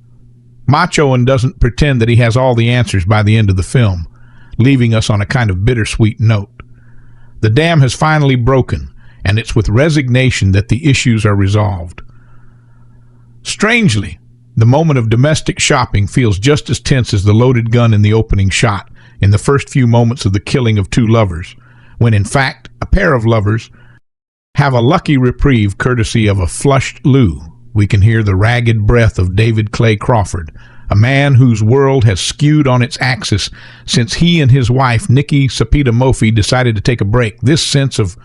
Machoian doesn't pretend that he has all the answers by the end of the film, leaving us on a kind of bittersweet note. The dam has finally broken, and it's with resignation that the issues are resolved. Strangely, the moment of domestic shopping feels just as tense as the loaded gun in the opening shot in the first few moments of The Killing of Two Lovers, when in fact a pair of lovers have a lucky reprieve courtesy of a flushed loo. we can hear the ragged breath of David Clay Crawford, a man whose world has skewed on its axis since he and his wife, Crawford Sepideh Moafi, decided to take a break. This sense of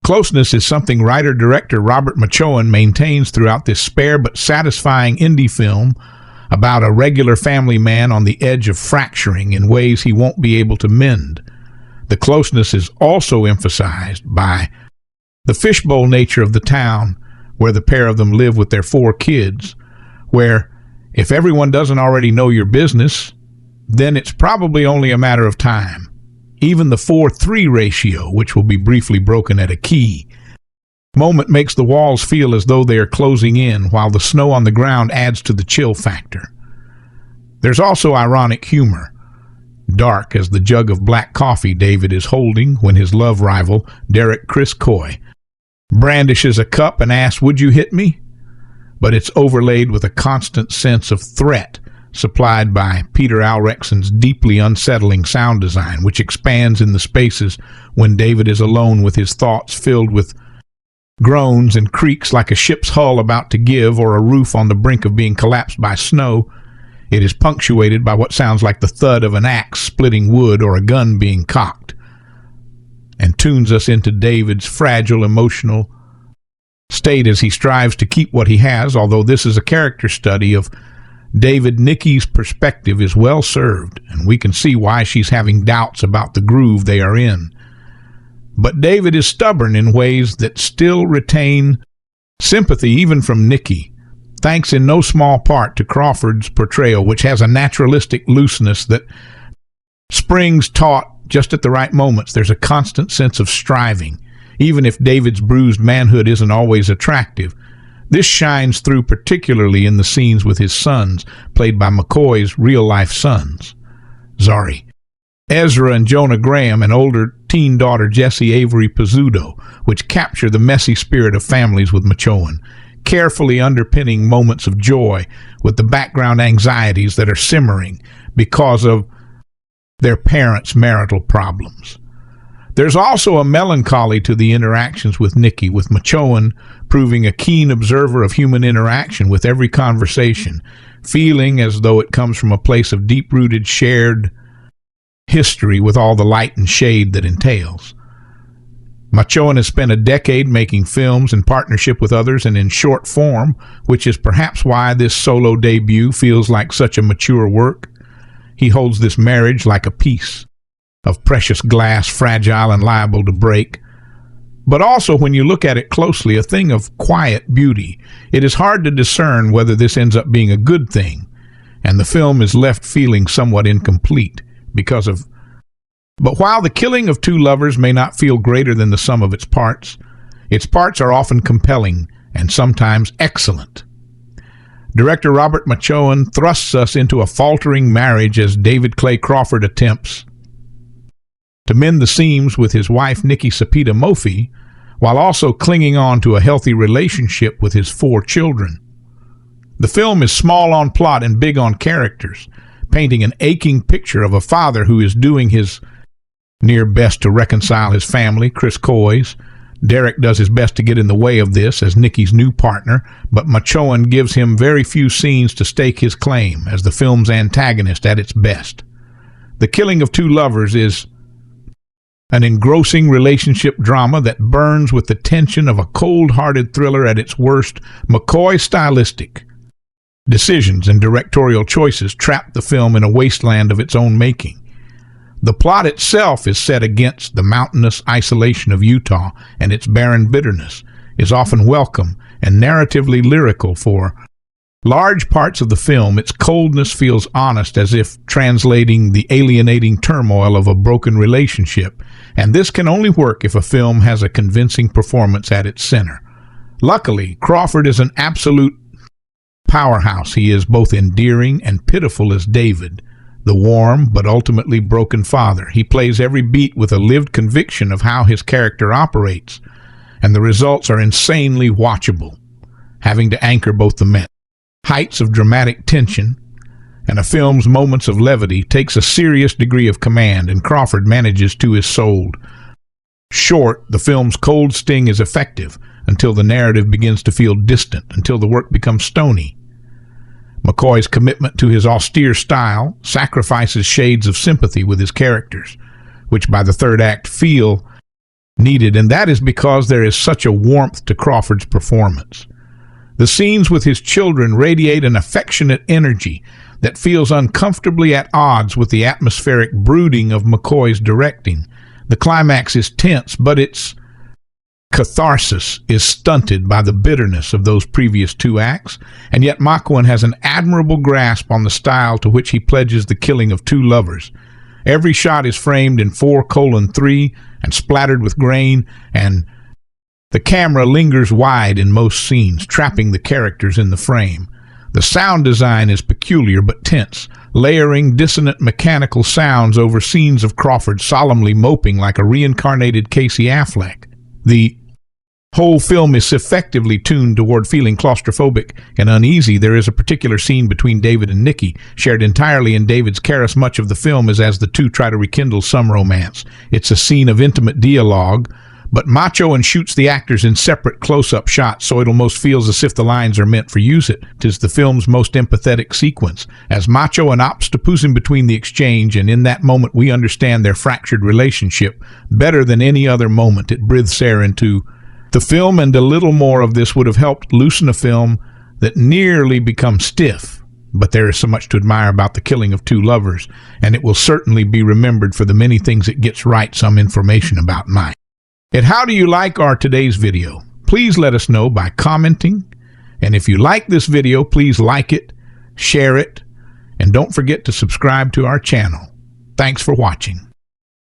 closeness is something writer-director Robert Machoian maintains throughout this spare but satisfying indie film about a regular family man on the edge of fracturing in ways he won't be able to mend. The closeness is also emphasized by the fishbowl nature of the town where the pair of them live with their 4 kids, where if everyone doesn't already know your business, then it's probably only a matter of time. Even the 4:3 ratio, which will be briefly broken at a key moment, makes the walls feel as though they are closing in, while the snow on the ground adds to the chill factor. There's also ironic humor, dark as the jug of black coffee David is holding when his love rival, Derek Chris Coy, brandishes a cup and asks, "Would you hit me?" But it's overlaid with a constant sense of threat supplied by Peter Alrexon's deeply unsettling sound design, which expands in the spaces when David is alone with his thoughts filled with groans and creaks like a ship's hull about to give or a roof on the brink of being collapsed by snow. It is punctuated by what sounds like the thud of an axe splitting wood or a gun being cocked, and tunes us into David's fragile emotional state as he strives to keep what he has. Although this is a character study of David, Nikki's perspective is well served, and we can see why she's having doubts about the groove they are in. But David is stubborn in ways that still retain sympathy even from Nikki, thanks in no small part to Crawford's portrayal, which has a naturalistic looseness that springs taut just at the right moments. There's a constant sense of striving, even if David's bruised manhood isn't always attractive. This shines through particularly in the scenes with his sons, played by McCoy's real-life sons, Zari, Ezra and Jonah Graham, and older teen daughter Jessie Avery Pizzuto, which capture the messy spirit of families with Machoian, carefully underpinning moments of joy with the background anxieties that are simmering because of their parents' marital problems. There's also a melancholy to the interactions with Nikki, with Machoian proving a keen observer of human interaction with every conversation, feeling as though it comes from a place of deep-rooted shared history with all the light and shade that entails. Machoian has spent a decade making films in partnership with others and in short form, which is perhaps why this solo debut feels like such a mature work. He holds this marriage like a piece of precious glass, fragile and liable to break, but also, when you look at it closely, a thing of quiet beauty. It is hard to discern whether this ends up being a good thing, and the film is left feeling somewhat incomplete because of. But while the killing of 2 lovers may not feel greater than the sum of its parts are often compelling and sometimes excellent. Director Robert Machoian thrusts us into a faltering marriage as David Clay Crawford attempts to mend the seams with his wife Crawford Sepideh Moafi, while also clinging on to a healthy relationship with his 4 children. The film is small on plot and big on characters, painting an aching picture of a father who is doing his near best to reconcile his family, Chris Coy's. Derek does his best to get in the way of this as Nikki's new partner, but Machoian gives him very few scenes to stake his claim as the film's antagonist at its best. The killing of 2 lovers is an engrossing relationship drama that burns with the tension of a cold-hearted thriller at its worst. McCoy's stylistic decisions and directorial choices trap the film in a wasteland of its own making. The plot itself is set against the mountainous isolation of Utah, and its barren bitterness is often welcome and narratively lyrical for large parts of the film. Its coldness feels honest, as if translating the alienating turmoil of a broken relationship, and this can only work if a film has a convincing performance at its center. Luckily, Crawford is an absolute powerhouse. He is both endearing and pitiful as David, the warm but ultimately broken father. He plays every beat with a lived conviction of how his character operates, and the results are insanely watchable, having to anchor both the heights of dramatic tension and a film's moments of levity. Takes a serious degree of command, and Crawford manages to his soul short, the film's cold sting is effective until the narrative begins to feel distant, until the work becomes stony. McCoy's commitment to his austere style sacrifices shades of sympathy with his characters, which by the third act feel needed, and that is because there is such a warmth to Crawford's performance. The scenes with his children radiate an affectionate energy that feels uncomfortably at odds with the atmospheric brooding of McCoy's directing. The climax is tense, but its catharsis is stunted by the bitterness of those previous two acts, and yet Machoian has an admirable grasp on the style to which he pledges the killing of two lovers. Every shot is framed in 4:3 and splattered with grain, and the camera lingers wide in most scenes, trapping the characters in the frame. The sound design is peculiar but tense, layering dissonant mechanical sounds over scenes of Crawford solemnly moping like a reincarnated Casey Affleck. The whole film is effectively tuned toward feeling claustrophobic and uneasy. There is a particular scene between David and Nikki, shared entirely in David's charis. Much of the film is as the two try to rekindle some romance. It's a scene of intimate dialogue, but Machoian shoots the actors in separate close-up shots, so it almost feels as if the lines are meant for use. It is the film's most empathetic sequence, as Machoian opts to push in between the exchange, and in that moment we understand their fractured relationship better than any other moment. It breathes air into the film, and a little more of this would have helped loosen a film that nearly becomes stiff. But there is so much to admire about The Killing of Two Lovers, and it will certainly be remembered for the many things it gets right. Some information about mine. And how do you like our today's video? Please let us know by commenting. And if you like this video, please like it, share it, and don't forget to subscribe to our channel. Thanks for watching.